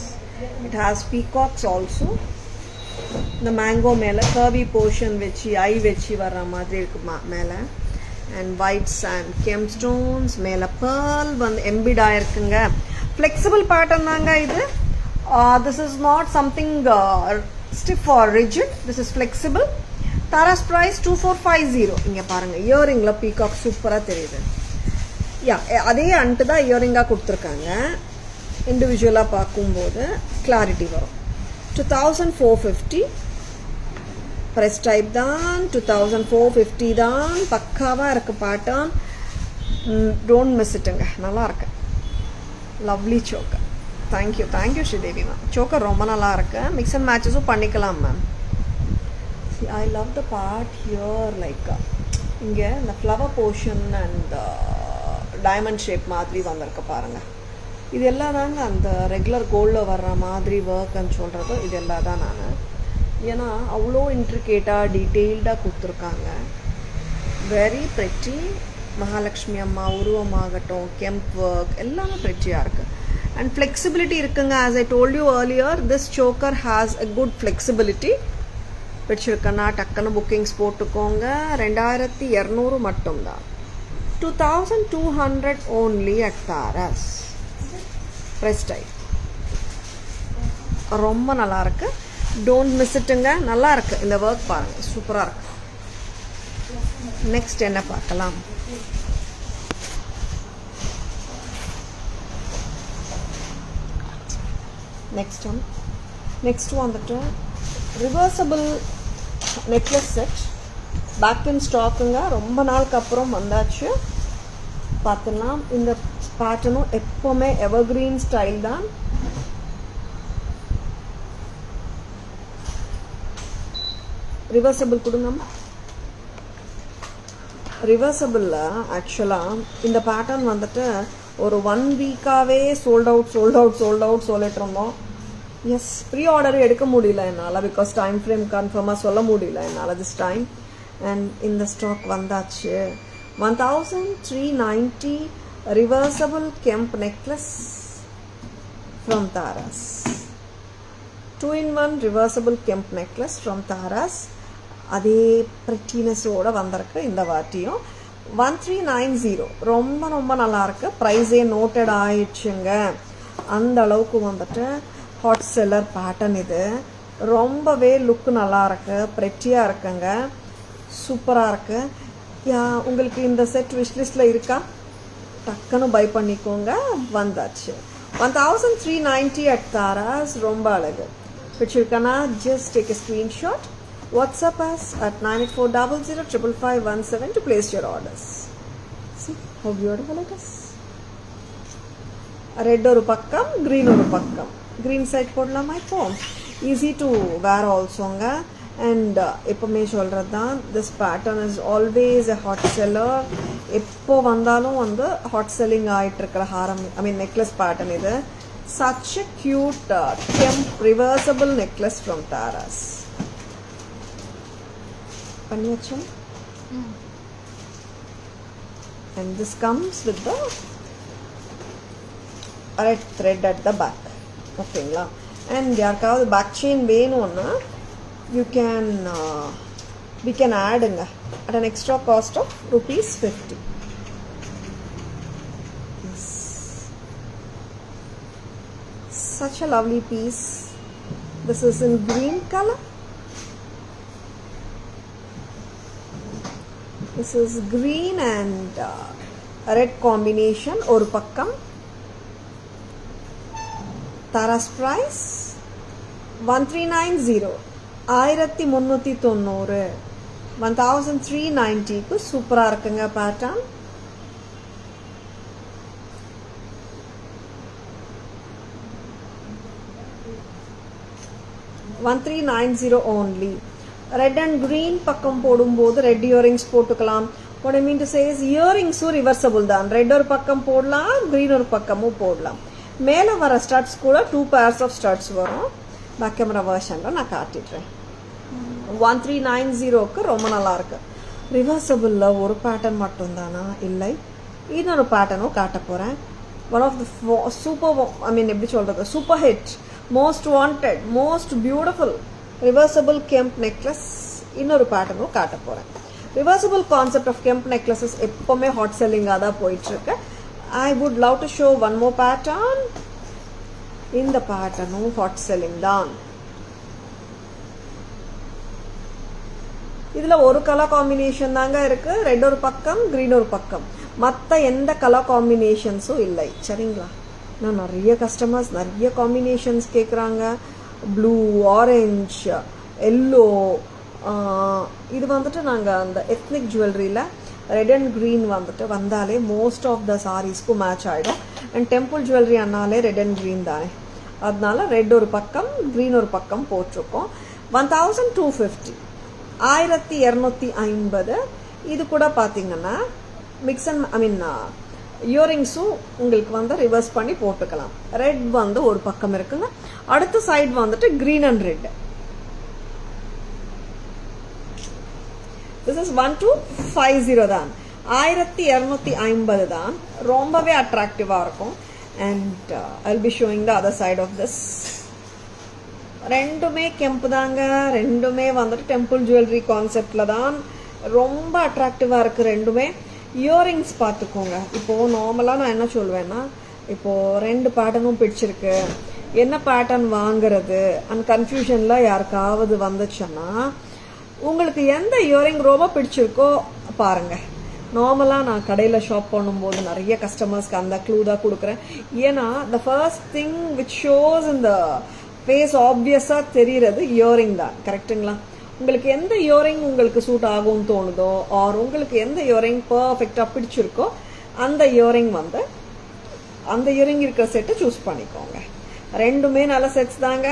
it has peacocks also. இந்த மேங்கோ மேலே கர்வி போர்ஷன் வச்சு ஐ வச்சு வர்ற மாதிரி இருக்கு மேலே. And white sand kemp stones மேலே பேர்ல் வந்து எம்பிட் ஆயிருக்குங்க. ஃப்ளெக்சிபிள் பேட்டர்ன் தாங்க இது. This is not something stiff or rigid. This is flexible. Taras price 2450. இங்கே பாருங்கள், இயரிங்கில் பீகாக் சூப்பராக தெரியுது. யா, அதே அன்ட்டு தான் இயரிங்காக கொடுத்துருக்காங்க. இண்டிவிஜுவலாக பார்க்கும்போது கிளாரிட்டி வரும். 2450 ப்ரைஸ் டைப் தான். 2450 தான். பக்காவாக இருக்குது பேட்டர்ன். டோன்ட் மிஸ் இட்டுங்க, நல்லா இருக்கு. Lovely choker. Thank you thank you Sridevi ma'am. Choker ரொம்ப நல்லா இருக்கு. மிக்ஸ் அண்ட் மேட்சஸும் பண்ணிக்கலாம் ma'am. I love the part here like இங்கே இந்த flower portion and diamond shape மாதிரி வந்திருக்கு பாருங்கள். இது எல்லாம் தாங்க அந்த ரெகுலர் கோல்டில் வர்ற மாதிரி ஒர்க்குன்னு சொல்கிறது. இது எல்லாம் தான் நான், ஏன்னா அவ்வளோ இன்ட்ரிகேட்டாக டீட்டெயில்டாக கொடுத்துருக்காங்க. Very pretty. மகாலட்சுமி அம்மா உருவமாகட்டும், கெம்ப் ஒர்க் எல்லாமே ப்ரெட்டியாக இருக்குது. அண்ட் ஃப்ளெக்சிபிலிட்டி இருக்குங்க. As I told you earlier, this choker has a good flexibility. வச்சுருக்கேன்னா டக்குன்னு புக்கிங்ஸ் போட்டுக்கோங்க. 2200 மட்டும்தான். 2200 only at Taras. Price type ரொம்ப நல்லா இருக்கு. டோன்ட் மிஸ் இட்டுங்க. நல்லா இருக்கு இந்த ஒர்க் பாருங்க, சூப்பராக இருக்கு. நெக்ஸ்ட் என்ன பார்க்கலாம்? நெக்ஸ்ட் வந்துட்டு reversible necklace set. Back in ஸ்டாக்குங்க. ரொம்ப நாளுக்கு அப்புறம் வந்தாச்சு. பார்த்துலாம். இந்த பேட்டர்னும் எப்போவுமே எவர்கிரீன் ஸ்டைல் தான். ரிவர்சபிள் கொடுங்கம்மா. ரிவர்சபிளில் ஆக்சுவலாக இந்த பேட்டர்ன் வந்துட்டு ஒரு 1 வீக்காகவே சோல்ட் அவுட் சொல்லிட்டு இருந்தோம். எஸ், ப்ரீ ஆர்டர் எடுக்க முடியல என்னால். பிகாஸ் டைம் ஃப்ரேம் கன்ஃபார்மாக சொல்ல முடியல என்னால் திஸ் டைம். அண்ட் இந்த ஸ்டாக் வந்தாச்சு. 1390 reversible Kemp necklace from Taras. 2-in-1 reversible Kemp necklace from Taras. அதே prettiness ஓட வந்திருக்கு இந்த வாட்டியும். 1390 ரொம்ப ரொம்ப நல்லா இருக்கு. ப்ரைஸே நோட்டட் ஆயிடுச்சுங்க. அந்த அளவுக்கு வந்துட்டு ஹாட் செல்லர் பேட்டர்ன் இது. ரொம்பவே லுக் நல்லா இருக்கு, ப்ரெட்டியாக இருக்குங்க, சூப்பராக இருக்கு. உங்களுக்கு இந்த செட் விஷ்லிஸ்டில் இருக்கா? டக்குன்னு பை பண்ணிக்கோங்க. வந்தாச்சு. 1390 at Taras. ரொம்ப அழகு. பிடிச்சிருக்கானா? just take a screenshot. WhatsApp us at 9840055517 to place your orders. See how beautiful it is. Red ஒரு பக்கம், green ஒரு பக்கம். Green side போடலாமா இப்போ? Easy to wear alsoங்க. And எப்பவுமே சொல்கிறது தான், this pattern is always a hot seller. எப்போ வந்தாலும் வந்து ஹாட் செல்லிங் ஆகிட்டு இருக்கிற ஹாரம், நெக்லஸ் பேட்டர்ன் இது. such a cute Kemp reversible necklace from Taras. பண்ணியாச்சு. And this comes with the red thread at the back. ஓகேங்களா? and யாருக்காவது பேக் செயின் வேணும்னா you can we can add at an extra cost of ₹50. Yes. Such a lovely piece. This is in green color. This is green and red combination. ஒரு பக்கம். Taras price 1390. 1390. 1390க்கு சூப்பரா இருக்குங்க pattern. $1390 only. Red and green பக்கம் போடும்போது red earrings போட்டுக்கலாம். what I mean to say is இயரிங்ஸும் reversible தான். ரெட் ஒரு பக்கம் போடலாம், green ஒரு பக்கமும் போடலாம். மேலே வர ஸ்டட்ஸ் கூட 2 pairs of studs வரும். பேக் கேமரா வெர்ஷனில் நான் காட்டிடுறேன். 1390க்கு ரொம்ப நல்லா இருக்கு. ரிவர்சபிளில் ஒரு பேட்டர்ன் மட்டும்தானா? இல்லை, இன்னொரு பேட்டர்னும் காட்ட போகிறேன். ஒன் ஆஃப் த சூப்பர் எப்படி சொல்கிறது, super hit, most wanted, most beautiful reversible kemp necklace இன்னொரு பேட்டர்னும் காட்ட போகிறேன். Reversible concept of kemp necklaces எப்போவுமே ஹாட் செல்லிங்காக தான் போயிட்டுருக்கு. I would love to show one more pattern. இந்த பேட்டர்னும் ஹாட் செல்லிங் தான். இதில் ஒரு கலர் காம்பினேஷன் தாங்க இருக்கு. ரெட் ஒரு பக்கம், கிரீன் ஒரு பக்கம். மற்ற எந்த கலர் காம்பினேஷன்ஸும் இல்லை. சரிங்களா? நான் நிறைய கஸ்டமர்ஸ் நிறைய காம்பினேஷன்ஸ் கேட்குறாங்க. Blue, orange, yellow. இது வந்துட்டு நாங்கள் அந்த எத்னிக் ஜுவல்லரியில் ரெட் அண்ட் க்ரீன் வந்துட்டு வந்தாலே மோஸ்ட் ஆஃப் த சாரீஸ்க்கும் மேட்ச் ஆகிடும். அண்ட் டெம்பிள் ஜுவல்லரி ஆனாலே ரெட் அண்ட் க்ரீன் தானே, அதனால ரெட் ஒரு பக்கம், க்ரீன் ஒரு பக்கம் போட்டிருக்கோம். 1250. 1250. இது கூட பார்த்தீங்கன்னா மிக்ஸ் அண்ட் இயரிங்ஸும் உங்களுக்கு வந்து ரிவர்ஸ் பண்ணி போட்டுக்கலாம். ரெட் வந்து ஒரு பக்கம் இருக்குங்க. அடுத்த சைடு வந்துட்டு green and red. This is 1250 தான். 1250 தான். ரொம்பவே அட்ராக்டிவாக இருக்கும். And I'll be showing the other side of this. ரெண்டுமே கெம்பு தாங்க. ரெண்டுமே வந்துட்டு டெம்பிள் ஜுவல்லரி கான்செப்டில் தான். ரொம்ப அட்ராக்டிவாக இருக்குது ரெண்டுமே. இயரிங்ஸ் பார்த்துக்கோங்க. இப்போது நார்மலாக நான் என்ன சொல்வேன்னா, இப்போது ரெண்டு பேட்டர்னும் பிடிச்சிருக்கு, என்ன பேட்டர்ன் வாங்குறது அண்ட் கன்ஃபியூஷனில் யாருக்காவது வந்துச்சுன்னா, உங்களுக்கு எந்த இயரிங் ரொம்ப பிடிச்சிருக்கோ பாருங்கள். நார்மலாக நான் கடையில் ஷாப் பண்ணும்போது நிறைய கஸ்டமர்ஸ்க்கு அந்த க்ளூ தான் கொடுக்குறேன். ஏன்னா the first thing which shows இந்த ஃபேஸ் ஆப்வியஸாக தெரிகிறது இயரிங் தான். கரெக்டுங்களா? உங்களுக்கு எந்த இயரிங் உங்களுக்கு சூட் ஆகும்னு தோணுதோ, ஆர் உங்களுக்கு எந்த இயரிங் பர்ஃபெக்டாக பிடிச்சிருக்கோ அந்த இயரிங் வந்து அந்த இயரிங் இருக்கிற செட்டை சூஸ் பண்ணிக்கோங்க. ரெண்டுமே நல்ல செட்ஸ் தாங்க.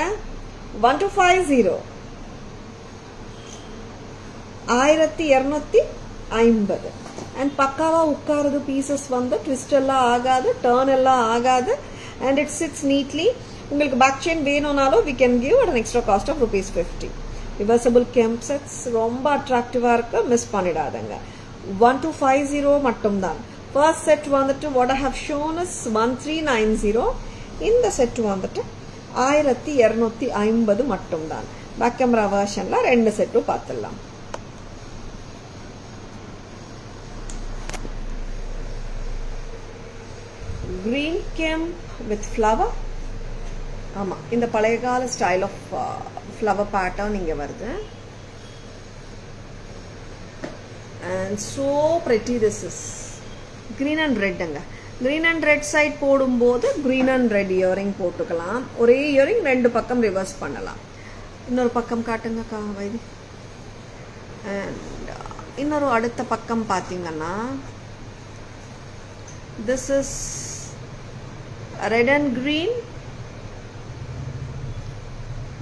1250. 1250. அண்ட் பக்காவாக உட்காருது. பீசஸ் வந்து ட்விஸ்ட் எல்லாம் ஆகாது, டர்ன் எல்லாம் ஆகாது. And it chits neatly. உங்களுக்கு பேக் செயின் வேணும்னாலும் we can give at an extra cost of ₹50. Reversible kemp sets ரொம்ப அட்ராக்டிவாக இருக்குது, மிஸ் பண்ணிடாதுங்க. 1250 மட்டும்தான். ஃபர்ஸ்ட் செட் வந்துட்டு what I have shown is 1390. இந்த செட் வந்துட்டு 1250 மட்டும்தான். பேக் கேமரா வெர்ஷனில் 2 செட்டும் பார்த்துடலாம். green kemp with flower. ஆமாம், இந்த பழைய கால ஸ்டைல் ஆஃப் ஃப்ளவர் பேட்டர்ன் இங்கே வருது. and so pretty this is. green and red அங்க green and red side போடும்போது green and red இயரிங் போட்டுக்கலாம். ஒரே இயரிங் 2 பக்கம் ரிவர்ஸ் பண்ணலாம். இன்னொரு பக்கம் காட்டுங்க வைதி. and இன்னொரு அடுத்த பக்கம் பார்த்தீங்கன்னா this is red and green,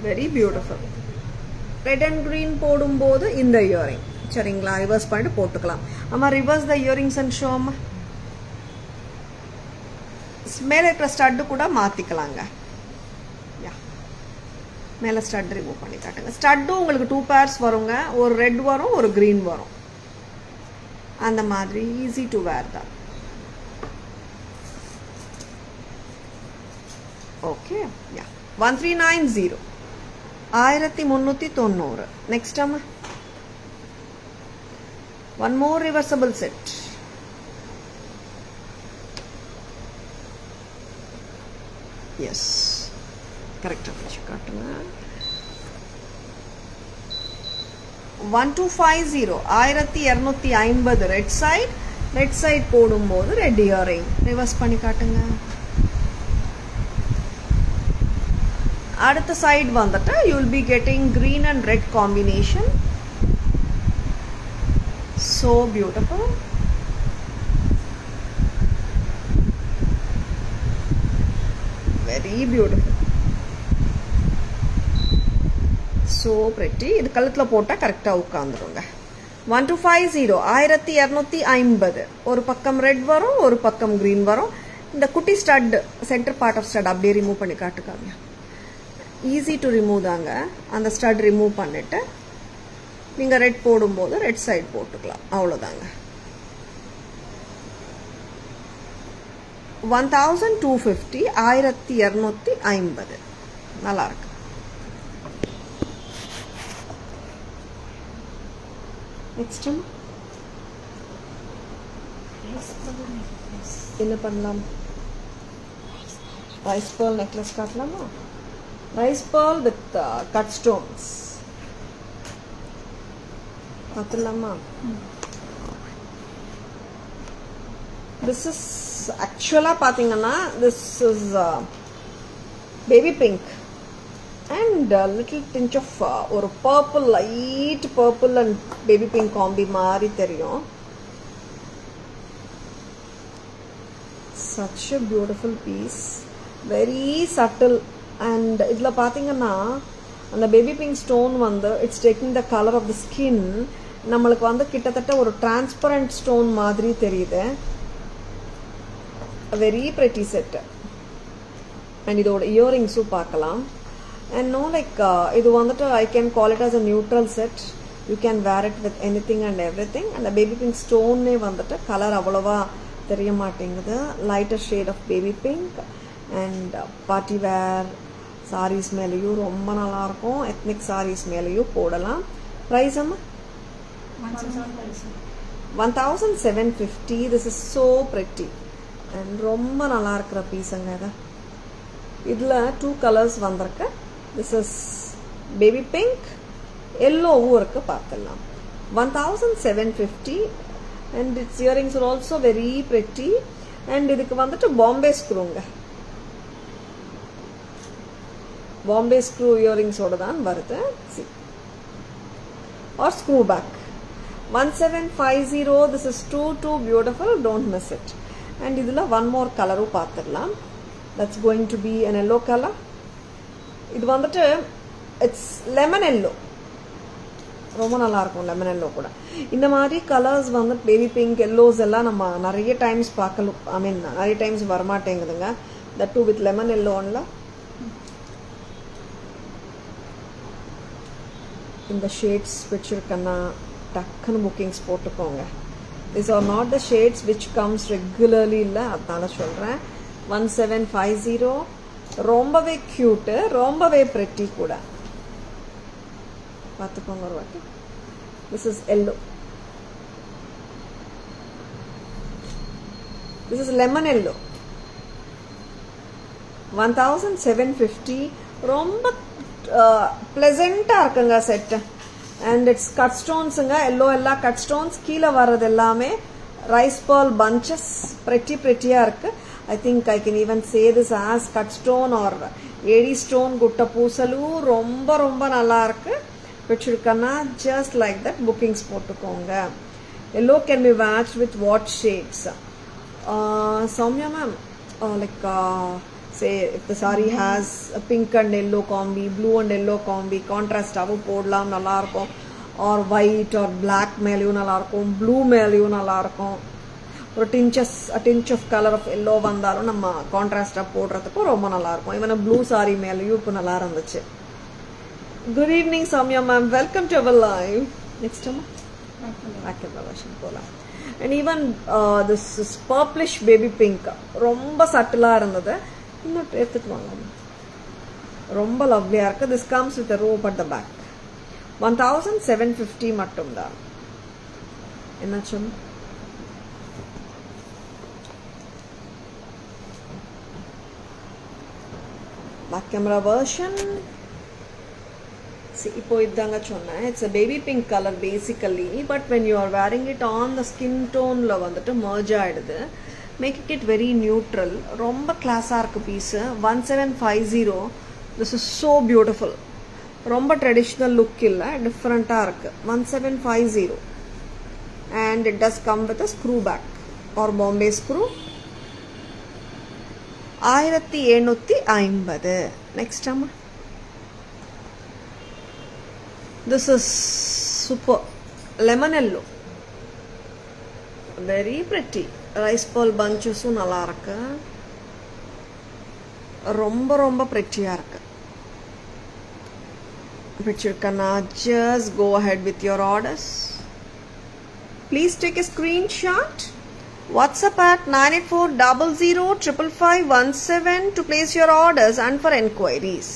very beautiful. red and green போடும்போது இந்த இயரிங் சரிங்களா, ரிவர்ஸ் பண்ணிட்டு போட்டுக்கலாம். அம்மா reverse the earrings and show அம்மா. மேலே இருக்கிற ஸ்டட்டு கூட மாற்றிக்கலாங்க. மேலே ஸ்டட் ரிமூவ் பண்ணி காட்டுங்க. ஸ்டட்டும் உங்களுக்கு 2 பேர்ஸ் வருங்க, ஒரு ரெட் வரும் ஒரு க்ரீன் வரும். அந்த மாதிரி ஈஸி டு வேர் தான். ஓகே, 1390, 1390. நெக்ஸ்ட் அம்மா one more reversible set. Yes, correct. காட்டுங்க. 1250, 1250 ரெட் சைட். ரெட் சைட் போடும்போது ரெட் இயரிங் ரிவர்ஸ் பண்ணி காட்டுங்க. அடுத்த சைடு வந்துட்டு you will be getting green and red combination. So beautiful. Very beautiful. So pretty. இது கழுத்துல போட்டா கரெக்டா உட்கார்ந்துருங்க. 1250, 1250. ஒரு பக்கம் ரெட் வரும், ஒரு பக்கம் green வரும். இந்த குட்டி stud center part of stud அப்படியே ரிமூவ் பண்ணி காட்டுக்காங்க. ஈஸி டு ரிமூவ் தாங்க. அந்த ஸ்டட் ரிமூவ் பண்ணிட்டு நீங்கள் ரெட் போடும்போது ரெட் சைட் போட்டுக்கலாம், அவ்வளோதாங்க. 1250, 1250. நல்லா இருக்கு. நெக்ஸ்ட் என்ன பண்ணலாம்? ரைஸ் பேர்ல் நெக்லஸ் காட்டலாமா? Rice pearl with cut stones பார்த்துலாமா? திஸ் இஸ் ஆக்சுவலாக பார்த்தீங்கன்னா this is baby pink and little tinge of ஒரு purple, light purple and baby pink combi மாதிரி தெரியும். such a beautiful piece, very subtle. and இதில் பார்த்தீங்கன்னா அந்த பேபி பிங்க் ஸ்டோன் வந்து it's taking the colour of the skin. நம்மளுக்கு வந்து கிட்டத்தட்ட ஒரு டிரான்ஸ்பரண்ட் ஸ்டோன் மாதிரி தெரியுது. Very pretty set. அண்ட் இதோட இயரிங்ஸும் பார்க்கலாம். அண்ட் நோ லைக் இது வந்துட்டு I can call it as a neutral set. You can wear it with anything and everything. அந்த பேபி பிங்க் ஸ்டோன்னே வந்துட்டு கலர் அவ்வளோவா தெரிய மாட்டேங்குது. Lighter shade of baby pink and party wear saris மேலேயும் ரொம்ப நல்லாயிருக்கும். எத்னிக் சாரீஸ் மேலேயும் போடலாம். ப்ரைஸ் அம்மா 1750. This is so pretty and ரொம்ப நல்லா இருக்கிற பீஸுங்க. இது இதில் 2 கலர்ஸ் வந்திருக்கு. திஸ் இஸ் பேபி பிங்க், எல்லோவும் இருக்குது. பார்த்துடலாம். 1750 and it's earrings are also very pretty. And இதுக்கு வந்துட்டு பாம்பே ஸ்க்ரூங்க, பாம்பே ஸ்க்ரூ இயரிங்ஸோட தான் வருது. Or screw back. 1750. This is too beautiful. Don't miss it. and இதில் ஒன் மோர் கலரும் பார்த்துடலாம். That's going to be an yellow colour. இது வந்துட்டு இட்ஸ் லெமன் எல்லோ, ரொம்ப நல்லாயிருக்கும். லெமன் எல்லோ கூட இந்த மாதிரி கலர்ஸ் வந்து பேபி பிங்க், எல்லோஸ் எல்லாம் நம்ம நிறைய டைம்ஸ் பார்க்கலாம். ஐ மீன் நிறைய டைம்ஸ் வரமாட்டேங்குதுங்க. தட் டூ வித் லெமன் எல்லோன்ல இந்த ஷேட்ஸ் வச்சுருக்கேன்னா டக்குன்னு புக்கிங்ஸ் போட்டுக்கோங்க. These are not the shades which comes regularly இல்லை, அதனால சொல்கிறேன். 1750 ரொம்பவே க்யூட்டு, ரொம்பவே ப்ரெட்டி கூட. பார்த்துக்கோங்க ஒரு வாட்டி. This is yellow. This is lemon yellow. 1750 ரொம்ப ப்ளசண்ட்டாக இருக்குங்க செட்டு. அண்ட் இட்ஸ் கட் ஸ்டோன்ஸுங்க, எல்லோ எல்லாம் கட் ஸ்டோன்ஸ். கீழே வர்றது எல்லாமே ரைஸ் பால் பஞ்சஸ். ப்ரெட்டியாக இருக்குது. I think I can even say this as cut stone or AD stone gutta pusalu. ரொம்ப ரொம்ப நல்லா இருக்கு. வச்சுருக்கேன்னா ஜஸ்ட் லைக் தட் புக்கிங்ஸ் போட்டுக்கோங்க. Yellow can be match with what shades? Soumya ma'am, like say if the saree has a pink and yellow combi, blue and yellow combi, contrast ஆவோ போடலாம், நல்லா இருக்கும். or white or black மேலேயும் நல்லா இருக்கும், blue மேலேயும் நல்லா இருக்கும். ஒரு tinge of color of yellow வந்தாலும் நம்ம கான்ட்ராஸ்டாக போடுறதுக்கும் ரொம்ப நல்லா இருக்கும். ஈவன் ப்ளூ சாரி மேலேயும் இப்போ நல்லா இருந்துச்சு. Good evening Soumya ma'am, welcome to our live. Next வருஷம் போகலாம். And even this is purplish baby pink, ரொம்ப சட்டிலாக இருந்தது. இன்னும் எடுத்துட்டு வாங்க, ரொம்ப லவ்லியாக இருக்குது. This comes with rope at the back. 1750 மட்டும்தான். என்னாச்சும் பேக் கேமரா வெர்ஷன். இப்போ இதாங்க சொன்னேன், it's a baby pink colour basically. But when you are wearing it on the skin டோனில் வந்துட்டு மர்ஜ் ஆகிடுது. Making it very neutral. ரொம்ப கிளாஸாக இருக்குது piece. 1750. This is so beautiful. ரொம்ப ட்ரெடிஷ்னல் லுக் இல்லை, டிஃப்ரெண்ட்டாக இருக்குது. 1750 and it does come with a screw back or Bombay screw. 1750. Next அம்மா, this is super lemon yellow, very pretty. rice ball bunches நல்லா இருக்கு, ரொம்ப ரொம்ப pretty-ஆ இருக்கு. பிடிச்சிருக்கனா just go ahead with your orders. Please take a screenshot. WhatsApp at 9840055517 to place your orders and for enquiries.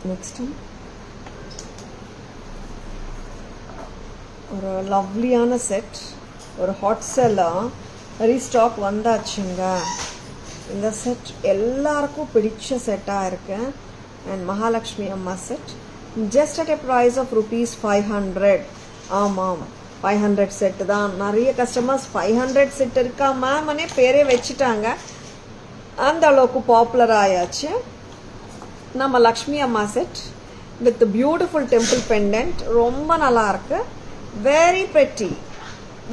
Next one, ஒரு லவ்லியான set, ஒரு hot செல்லாக restock வந்தாச்சுங்க. இந்த செட் எல்லாருக்கும் பிடிச்ச செட்டாக இருக்கு. அண்ட் மகாலட்சுமி அம்மா set just at a price of ₹500. ஆமாம், 500 செட்டு தான். நிறைய கஸ்டமர்ஸ் 500 செட் இருக்கா மேம்னே பேரே வச்சுட்டாங்க. அந்த அளவுக்கு பாப்புலர் ஆயாச்சு. நம்ம லக்ஷ்மி அம்மா set with beautiful temple pendant, ரொம்ப நல்லா இருக்கு. Very pretty,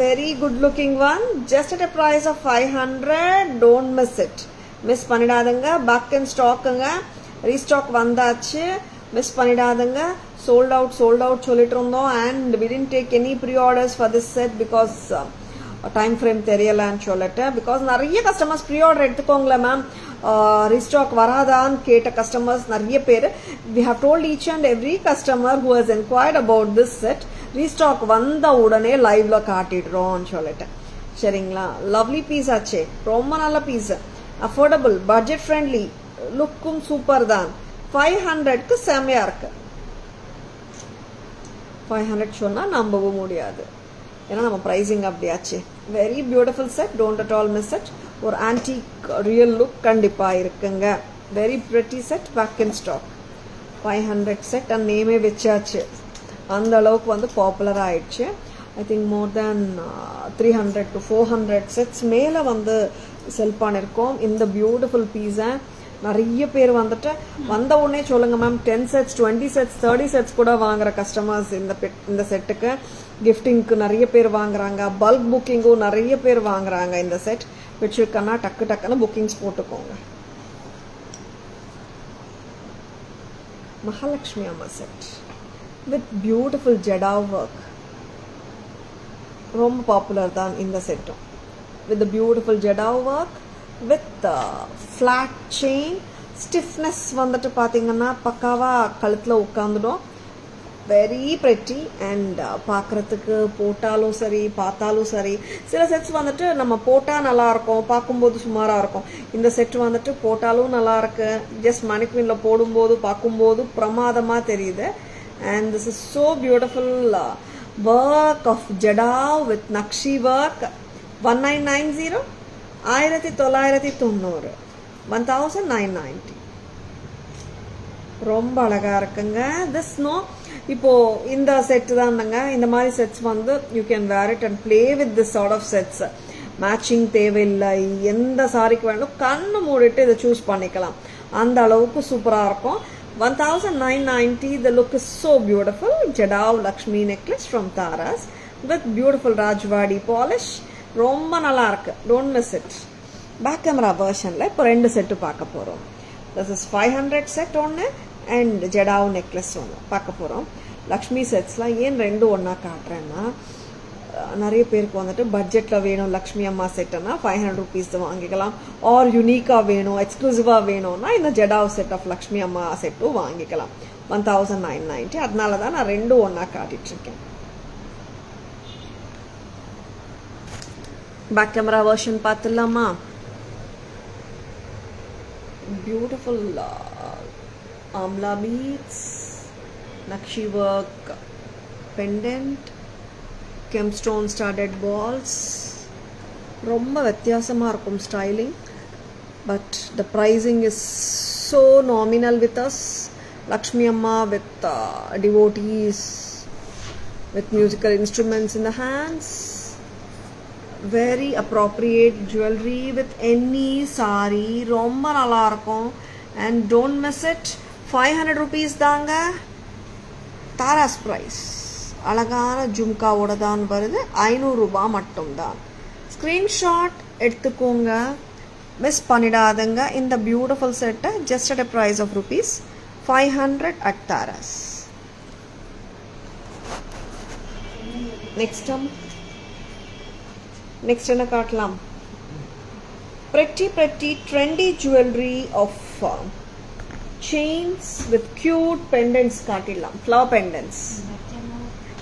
very good looking one. Just at a price of 500. Don't miss it. Miss பண்ணிடாதுங்க. பேக் இன் ஸ்டாக்குங்க, ரீஸ்டாக் வந்தாச்சு. மிஸ் பண்ணிடாதுங்க. sold out சொல்லிட்டு இருந்தோம். And we didn't take any pre-orders for this set because time frame தெரியலன்னு சொல்லிட்டு. Because நிறைய customers ப்ரீஆர்டர் எடுத்துக்கோங்களேன் மேம், ரீஸ்டாக் வராதான்னு கேட்ட கஸ்டமர்ஸ் நிறைய பேர். We have told each and every customer who has enquired about this set, restock வந்த உடனே லைவ்ல காட்டிடுறோம்னு சொல்லிட்டு. சரிங்களா? லவ்லி பீஸ் ஆச்சே, ரொம்ப நல்ல பீஸ், அஃபோர்டபுள், பட்ஜெட் ஃப்ரெண்ட்லி, லுக்கும் சூப்பர் தான். 500க்கு செம்மையா இருக்கு. 500 சொன்னால் நம்பவும் முடியாது, ஏன்னா நம்ம ப்ரைஸிங் அப்படியாச்சு. Very beautiful set, don't at all miss it. ஒரு ஆன்டிக் ரியல் லுக் கண்டிப்பாக இருக்குங்க. Very pretty set, back in stock. 500 set and நேமே வச்சாச்சு. அந்த அளவுக்கு வந்து பாப்புலர் ஆயிடுச்சு. I think more than 300 to 400 sets மேலே வந்து செல் பண்ணியிருக்கோம் இந்த பியூட்டிஃபுல் பீஸை. நிறைய பேர் வந்துட்டு வந்த உடனே சொல்லுங்க மேம், 10 செட்ஸ் 20 செட்ஸ் 30 செட்ஸ் கூட வாங்குற கஸ்டமர்ஸ் இந்த செட்டுக்கு. கிஃப்டிங்க்கு நிறைய பேர் வாங்குறாங்க, பல்க் புக்கிங்கும் நிறைய பேர் வாங்குறாங்க. இந்த செட் வச்சிருக்கன்னா டக்குன்னு புக்கிங்ஸ் போட்டுக்கோங்க. மகாலட்சுமி அம்மா set with beautiful jadau work, ரொம்ப பாப்புலர் தான் இந்த செட்டும். With beautiful jadau work with flat chain, stiffness வந்துட்டு பார்த்தீங்கன்னா பக்காவாக கழுத்தில் உட்காந்துடும். வெரி ப்ரெட்டி அண்ட் பார்க்குறதுக்கு போட்டாலும் சரி பார்த்தாலும் சரி. சில செட்ஸ் வந்துட்டு நம்ம போட்டால் நல்லாயிருக்கும், பார்க்கும்போது சுமாராக இருக்கும். இந்த செட் வந்துட்டு போட்டாலும் நல்லாயிருக்கு, ஜஸ்ட் மணிக்வீனில் போடும்போது பார்க்கும்போது பிரமாதமாக தெரியுது. And this is so beautiful work of jadau with nakshi work. 1990 1990 1990 ரொம்ப அழகா இருக்குங்க. திஸ் நோ இப்போ இந்த செட் தான்ங்க. இந்த மாதிரி செட்ஸ் வந்து you can wear it and play with this sort of sets. Matching தேவையில்லை, எந்த சாரிக்கு வேணும் கண்ணு மூடிட்டு இதை சூஸ் பண்ணிக்கலாம், அந்த அளவுக்கு சூப்பராக இருக்கும். 1990. The look is so beautiful. Jadav Lakshmi necklace from Taras with beautiful Rajwadi polish. ரொம்ப நல்லா இருக்கு, don't miss it. Back camera வெர்ஷனில் இப்போ 2 செட்டு பார்க்க போகிறோம். திஸ் இஸ் 500 செட் ஒன்று அண்ட் ஜடாவ் நெக்லஸ் ஒன்று பார்க்க போகிறோம். லக்ஷ்மி செட்ஸ்லாம் ஏன் 2 ஒன்றா காட்டுறேன்னா, நிறைய பேருக்கு வந்துட்டு பட்ஜெட்டில் வேணும் லக்ஷ்மி அம்மா செட்டுன்னா 500 rupees வாங்கிக்கலாம். ஆர் யூனிக்காக வேணும், எக்ஸ்க்ளூசிவாக வேணும்னா இந்த ஜடாவ் செட் ஆஃப் லக்ஷ்மி அம்மா செட்டும் வாங்கிக்கலாம். 1990. அதனால தான் நான் 2 ஒன்றா காட்டிகிட்ருக்கேன். பேக் கேமரா வெர்ஷன் பார்த்துடலாமா? Beautiful amla beads, nakshi work pendant, gemstone studded balls. ரொம்ப வித்தியாசமாக இருக்கும் styling. But the pricing is so nominal with us. Lakshmi அம்மா with devotees with musical instruments in the hands. Very appropriate jewelry with any sari. ரொம்ப நல்லா இருக்கும். And don't miss it. 500 rupees தாங்க Tara's price. அழகான ஜும்காவோட தான் வருது. 500 ரூபாய் மட்டும்தான். ஸ்க்ரீன்ஷாட் எடுத்துக்கோங்க, மிஸ் பண்ணிடாதுங்க இந்த பியூட்டிஃபுல் செட்டை. Just at a price of rupees 500 at Taras. Next என்ன காட்டலாம்? pretty trendy jewelry of chains with cute pendants காட்டிடலாம். flower pendants.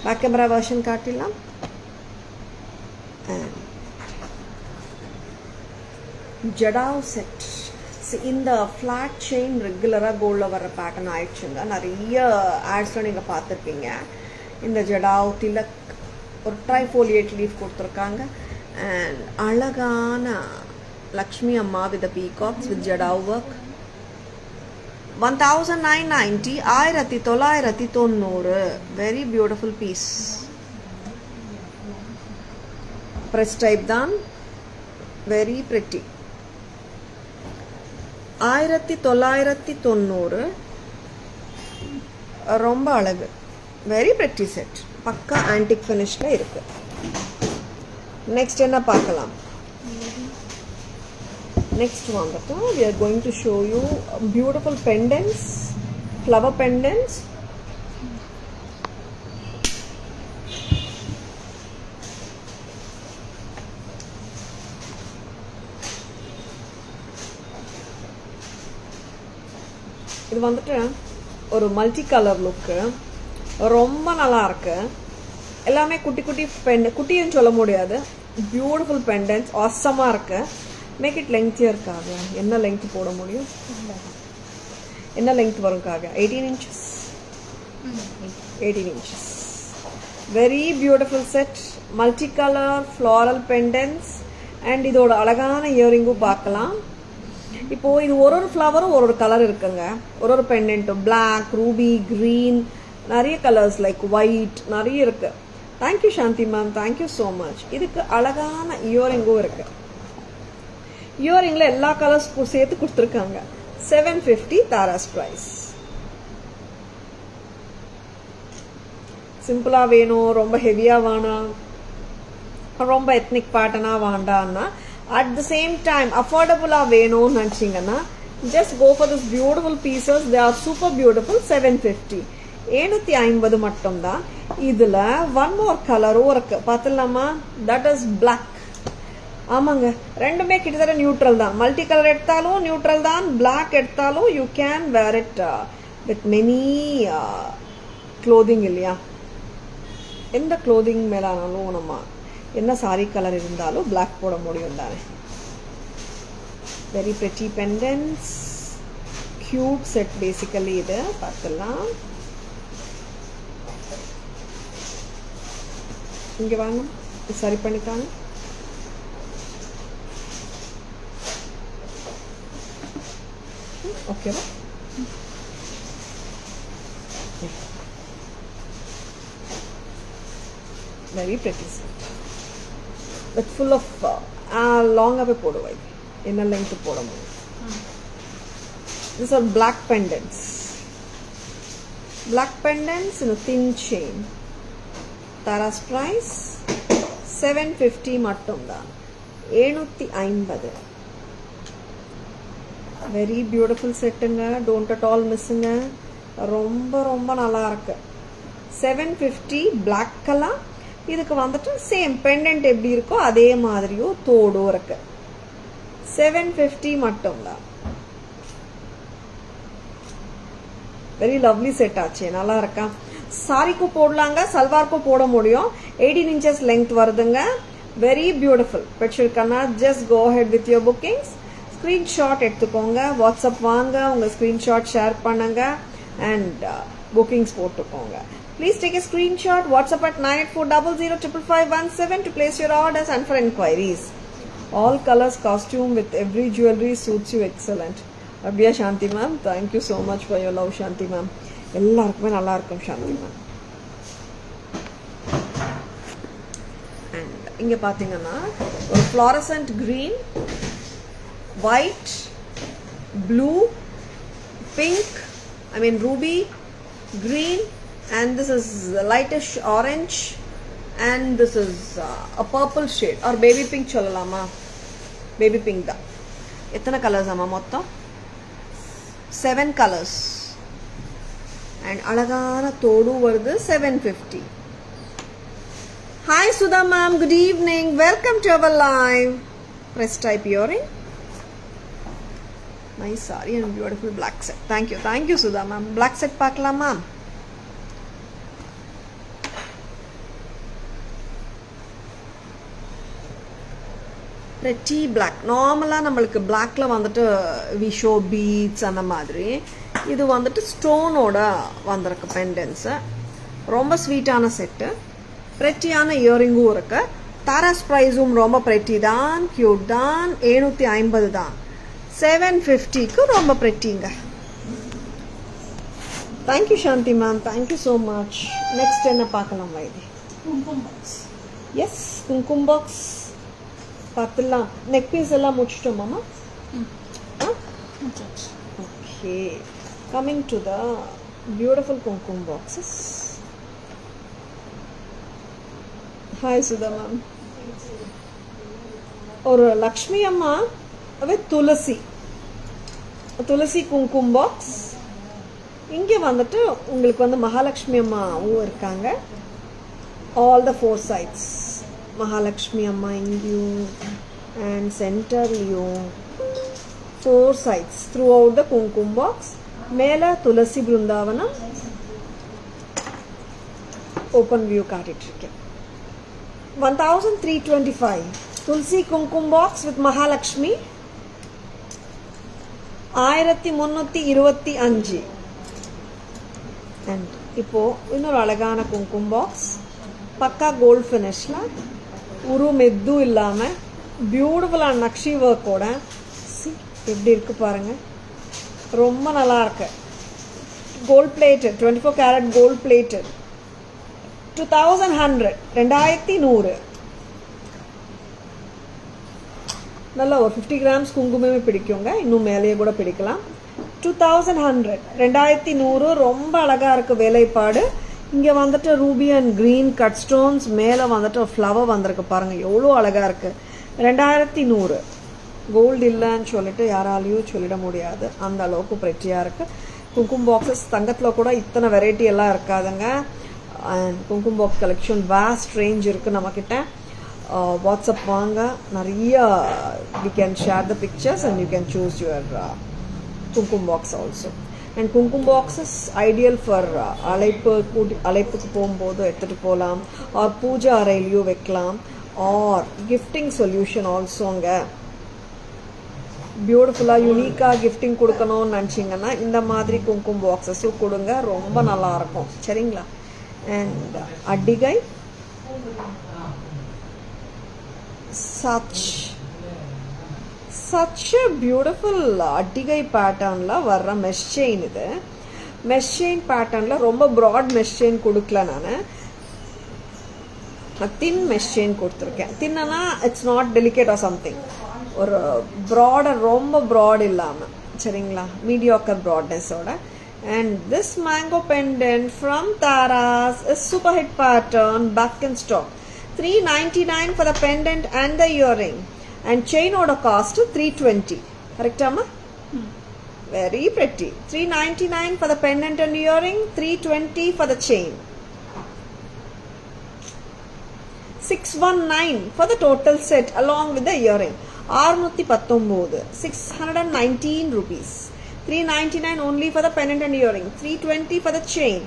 back camera version காட்டிடலாம். ஜடாவ் செட். இந்த ஃப்ளாட் செயின் ரெகுலராக கோல்டில் வர பேட்டர்ன் ஆயிடுச்சுங்க. நிறைய ஆட்ஸில் நீங்கள் பார்த்துருப்பீங்க. இந்த ஜடாவ் திலக் ஒரு ட்ரைஃபோலியேட் லீஃப் கொடுத்துருக்காங்க. அண்ட் அழகான லக்ஷ்மி அம்மா with peacocks with jadau work. 1990 1990. Very beautiful piece. Press type தான், வெரி பிரிட்டி. 1990 ரொம்ப அழகு. Very pretty set. பக்கா ஆன்டிக் ஃபினிஷ்ல இருக்கு. நெக்ஸ்ட் என்ன பார்க்கலாம்? Next one, we are going to show you beautiful pendants, flower pendants. இது வந்துட்டு ஒரு மல்டி கலர் லுக்கு, ரொம்ப நல்லா இருக்கு. எல்லாமே குட்டி குட்டி குட்டின்னு சொல்ல முடியாது, பியூட்டிஃபுல் பெண்டன்ஸ், ஆசமாக இருக்கு. மேக் இட் லெங்க்த்தியாக இருக்காங்க. என்ன லெங்க் போட முடியும்? என்ன லெங்க் வரும்காக? 18 inches. 18 inches. Very beautiful set. Multi colour floral pendants and இதோட அழகான இயரிங்கும் பார்க்கலாம். இப்போது இது ஒரு ஃப்ளவரும் ஒரு கலர் இருக்குங்க. ஒரு பெண்டன்ட்டும் பிளாக், ரூபி, க்ரீன், நிறைய கலர்ஸ் லைக் ஒயிட் நிறைய இருக்கு. Thank you Shanthi ma'am, thank you so much. இதுக்கு அழகான இயரிங்கும் இருக்கு. இயரிங்ல எல்லா கலர்ஸ்க்கும் சேர்த்து கொடுத்துருக்காங்க. 750 தாராஸ் ப்ரைஸ். சிம்பிளா வேணும், ரொம்ப ஹெவியா வேணாம், ரொம்ப எத்னிக் பேட்டர்னா வேண்டாம்னா, அட் த சேம் டைம் அஃபோர்டபுளா வேணும்னு நினைச்சீங்கன்னா just go for this beautiful pieces. They are super beautiful. 750. 750 மட்டும்தான். இதுல ஒன் மோர் கலரும் இருக்கு, பார்த்துலாமா? That is black. ஆமாங்க, ரெண்டுமே கிட்டத்தட்ட நியூட்ரல் தான். மல்டி கலர் எடுத்தாலும் நியூட்ரல் தான், பிளாக் எடுத்தாலும் you can wear it with many clothing இல்லையா. எந்த க்ளோதிங் மேலானாலும் நம்ம என்ன சாரி கலர் இருந்தாலும் பிளாக் போட முடியும் தானே. Very pretty pendants, cute set basically. இது பார்த்துலாம். இங்கே வாங்க, சரி பண்ணிக்காங்க. ஓகேவா? Very pretty set with full of லாங்காகவே போடுவாய். என்ன லெங்க்த்து போட முடியும். These are black pendants. Black pendants in a thin chain. Tara's price 750 மட்டும்தான். 750. வெரி பியூட்டிஃபுல் செட்டுங்க. டோன்ட் அட் ஆல் மிஸ்ஸுங்க. ரொம்ப ரொம்ப நல்லா இருக்கு. 750 பிளாக் கலர். இதுக்கு வந்துட்டு சேம் பெண்டன்ட் எப்படி இருக்கோ அதே மாதிரியும் தோடும் இருக்கு. 750 மட்டும்தான். வெரி லவ்லி செட் ஆச்சு. நல்லா இருக்கா. சாரிக்கும் போடலாங்க, சல்வாருக்கும் போட முடியும். 18 inches லெங்த் வருதுங்க. Very beautiful. பிடிச்சிருக்கனா just go head with your bookings. Screenshot எடுத்துக்கோங்க. வாட்ஸ்அப் வாங்க, உங்க ஸ்கிரீன்ஷாட் ஷேர் பண்ணுங்க அண்ட் புக்கிங்ஸ் போட்டுக்கோங்க. Please take a screenshot. WhatsApp at 9840055517 to place your orders and for inquiries. All colors costume with every jewelry suits you excellent. அப்படியா Shanthi ma'am? Thank you so much for your love Shanthi ma'am. எல்லாருக்குமே நல்லா இருக்கும் Shanthi ma'am. And இங்கே பார்த்தீங்கன்னா ஒரு fluorescent green, white, blue, pink, I mean ruby, green, and this is lightish orange, and this is a purple shade or baby pink சொல்லலாமா? baby pink தான். எத்தனை colours ஆமா மொத்தம்? 7 colors. and அழகான தோடு வருது. 750. Hi Sudha ma'am, good evening, welcome to our live. Press type earring. Nice saree and beautiful black set. Thank you Sudha ma'am. Black set பார்க்கலாம் ma'am. Pretty black. நார்மலாக நம்மளுக்கு பிளாக்ல வந்துட்டு விஷோ பீட்ஸ் அந்த மாதிரி. இது வந்துட்டு ஸ்டோனோட வந்திருக்கு பெண்டன்ஸு. ரொம்ப ஸ்வீட்டான செட்டு. ப்ரெட்டியான இயரிங்கும் இருக்கு. தாராஸ் ப்ரைஸும் ரொம்ப ப்ரெட்டி தான், க்யூட் தான். 750 தான். 750க்கு ரொம்ப ப்ரெட்டிங்க. Thank you Shanthi ma'am, thank you so much. Next என்ன பார்க்கலாம் வைதி? குங்குமம் பாக்ஸ். எஸ், குங்குமம் பாக்ஸ் பார்த்துலாம். நெக் பீஸ் எல்லாம் முடிச்சிட்டோமாம்மா? Okay, coming to the beautiful குங்குமம் பாக்ஸஸ். Hi Sudha ma'am. ஒரு லக்ஷ்மி அம்மா வித் துளசி குங்குமம் பாக்ஸ். இங்கே வந்துட்டு உங்களுக்கு வந்து மகாலட்சுமி அம்மாவும் இருக்காங்க. ஆல் த 4 sides மகாலட்சுமி அம்மா இங்கேயும் அண்ட் சென்டர்லையும் 4 sides த்ரூ அவுட் த குங்குமம் பாக்ஸ். மேலே துளசி பிருந்தாவனம் ஓப்பன் வியூ காட்டிட்டு இருக்கேன். 1325 துளசி குங்குமம் பாக்ஸ் வித் மகாலட்சுமி. 1325. அண்ட் இப்போ இன்னொரு அழகான குங்குமம் பாக்ஸ், பக்கா கோல்ட் ஃபினிஷ்ல, உருவம் எதுவும் இல்லாமல் பியூட்டிஃபுல்லான நக்ஷி ஒர்க்கோட. எப்படி இருக்கு பாருங்க, ரொம்ப நல்லா இருக்கு. Gold plated, 24 carat gold plated. 2100, 2100. நல்லா ஒரு 50 grams குங்குமமே பிடிக்குங்க, இன்னும் மேலேயே கூட பிடிக்கலாம். 2100, 2100. ரொம்ப அழகா இருக்கு வேலைப்பாடு. இங்கே வந்துட்டு Ruby and green cut stones, மேலே வந்துட்டு ஃப்ளவர் வந்திருக்கு பாருங்க, எவ்வளோ அழகா இருக்கு. 2100. கோல்டு இல்லைன்னு சொல்லிட்டு யாராலையும் சொல்லிட முடியாது, அந்த அளவுக்கு ப்ரெட்டியாக இருக்கு. குங்குமம் பாக்ஸஸ் தங்கத்தில் கூட இத்தனை வெரைட்டி எல்லாம் இருக்காதுங்க. அண்ட் குங்குமம் பாக்ஸ் கலெக்ஷன் வாஸ்ட் ரேஞ்ச் இருக்கு நம்மக்கிட்ட. வாட்ஸ்அப் வாங்க, நிறைய we can share the pictures and you can choose your kumkum box also. And kumkum box is ideal for அழைப்புக்கு போகும்போது எடுத்துகிட்டு போகலாம், or பூஜா அறையிலையும் வைக்கலாம், or gifting solution ஆல்சோங்க. பியூட்டிஃபுல்லாக யூனிக்காக கிஃப்டிங் கொடுக்கணும்னு நினச்சிங்கன்னா இந்த மாதிரி குங்குமம் பாக்ஸஸும் கொடுங்க, ரொம்ப நல்லாயிருக்கும். சரிங்களா? அண்ட் அடிகை such a beautiful அடிகை பேட்டர்னில் வர்ற மெஷ் செயின். இது மெஷ் செயின் பேட்டர்னில் ரொம்ப ப்ராட் மெஷ் செயின் கொடுக்கல, நான் தின் மெஷ் செயின் கொடுத்துருக்கேன். தின்னா it's not delicate or something, ஒரு ப்ராடர் ரொம்ப ப்ராட் இல்லாமல், சரிங்களா, மீடியாக்கர் ப்ராட்னஸோட. And this mango pendant from Taras is super hit pattern, back in stock. 399 for the pendant and the earring, and chain oda cost 320. Correctama? Very pretty. 399 for the pendant and earring, 320 for the chain. 619 for the total set along with the earring. 619, 619 rupees. 399 only for the pendant and earring, 320 for the chain,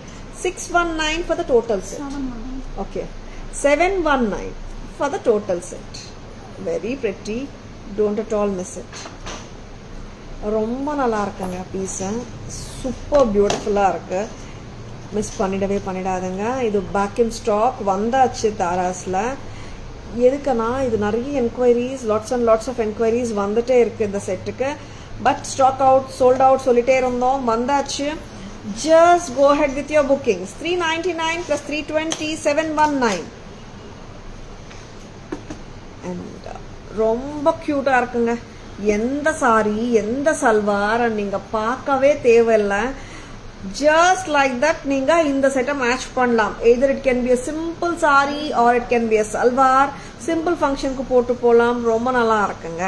619 for the total set. 719. Okay, 719 for the total set. Very pretty, don't at all miss it. ரொம்ப நல்லா இருக்குங்க piece, super பியூட்டிஃபுல்லாக இருக்கு, miss பண்ணிடாதுங்க. இது back in stock வந்தாச்சு தாராஸில். எதுக்குன்னா இது நிறைய enquiries, lots and lots of enquiries வந்துட்டே இருக்குது இந்த செட்டுக்கு. But stock out, sold out சொல்லிட்டே இருந்தோம், வந்தாச்சு. Just go head with your புக்கிங்ஸ். 399 plus 320, 719. அண்ட் ரொம்ப க்யூட்டாக இருக்குங்க. எந்த சாரி எந்த சல்வார் நீங்கள் பார்க்கவே தேவையில்லை. just like that நீங்க இந்த செட்டை மேட்ச் பண்ணலாம். either it can be a simple saree or it can be a salwar. simple functionக்கு போட்டு போகலாம், ரொம்ப நல்லா இருக்குங்க.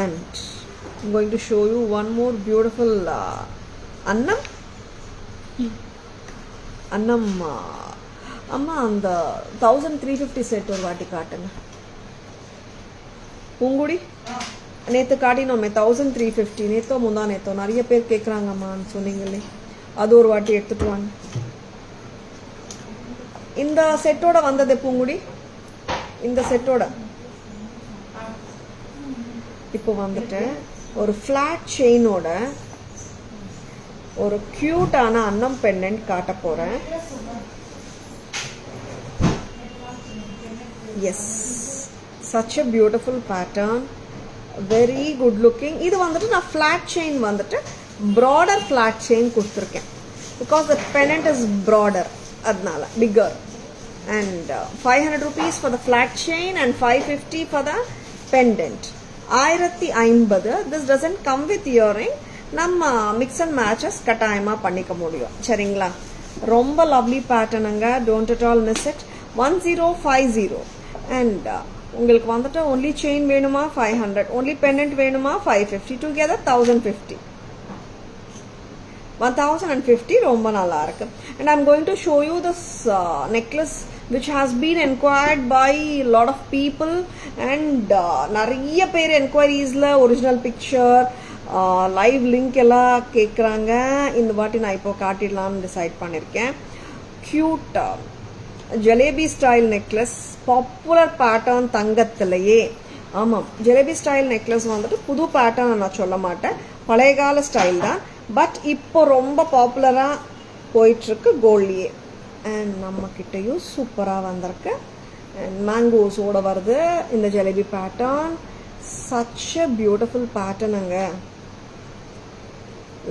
and I'm going to show you one more beautiful annam. அம்மா அந்த 1350 செட் ஒரு வாட்டி காட்டுங்க. பூங்குடி நேற்று காட்டினோமே 1350, நேற்றோ முந்தா நேற்றோ நிறைய பேர் கேட்குறாங்கம்மான்னு சொன்னீங்களே, அது ஒரு வாட்டி எடுத்துட்டு வாங்க. இந்த செட்டோட வந்தது பூங்குடி, இந்த செட்டோட இப்போ வந்துட்டு ஒரு ஃபிளாட் செயினோட ஒரு கியூட்டான அன்னம் பெண்டன்ட் காட்ட போறேன். Yes, such a beautiful pattern, very good looking. இது வந்துட்டு நான் ஃபிளாட் செயின் வந்துட்டு broader flat chain கொடுத்துருக்கேன், because the pendant is broader, அதனால bigger. and 500 rupees for the flat chain and 550 for the pendant. 1050. this doesn't come with earring, நம்ம mix and matches கட்டாயமா பண்ணிக்க முடியும். சரிங்களா? ரொம்ப lovely patternங்க, don't at all miss it. 1050. and உங்களுக்கு வந்துட்டு only chain வேணுமா 500, only pendant வேணுமா 550, together 1050. 1050 ரொம்ப நல்லா இருக்கு. and I'm going to show you this necklace which has been inquired by lot of people, and நிறைய பேர் என்கொயரிஸ்ல ஒரிஜினல் பிக்சர் லைவ் லிங்க் எல்லாம் கேட்குறாங்க. இந்த வாட்டி நான் இப்போ காட்டிடலாம்னு டிசைட் பண்ணியிருக்கேன். Cute jalebi style necklace, popular pattern தங்கத்திலேயே. ஆமாம், ஜலேபி ஸ்டைல் நெக்லஸ் வந்துட்டு புது பேட்டர்ன் நான் சொல்ல மாட்டேன், பழைய கால ஸ்டைல் தான். பட் இப்போ ரொம்ப பாப்புலராக போயிட்டுருக்கு கோல்ட்லேயே. அண்ட் நம்மக்கிட்டையும் சூப்பராக வந்திருக்கு. அண்ட் மேங்கோஸோட வருது இந்த jalebi pattern. Such a beautiful பேட்டர்னுங்க,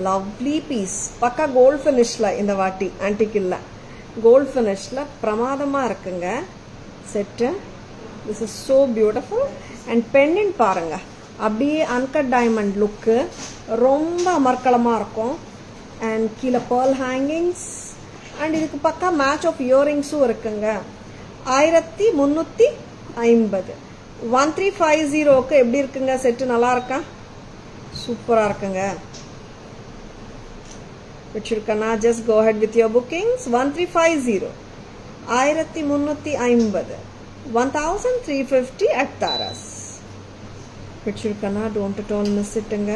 லவ்லி பீஸ். பக்கா கோல்ட் ஃபினிஷில் இந்த வாட்டி ஆன்டிக் இல்லை, கோல்ட் ஃபினிஷில் பிரமாதமாக இருக்குங்க set. This is so beautiful. And pendant பாருங்க, அப்படியே அன்கட் டைமண்ட் லுக்கு, ரொம்ப அமர்க்கலமாக இருக்கும். அண்ட் கீழே பேர்ல் ஹேங்கிங்ஸ், அண்ட் இதுக்கு பக்கா மேட்ச் ஆஃப் இயரிங்ஸும் இருக்குங்க. 1350. 1350க்கு எப்படி இருக்குங்க செட்டு? நல்லா இருக்கா? சூப்பராக இருக்குங்க. வச்சிருக்கேன்னா just go head with your bookings. 1350, 1350. 1350 at Taras. பிடிச்சிருக்கனா டோன்ட் மிஸ் இட்டுங்க.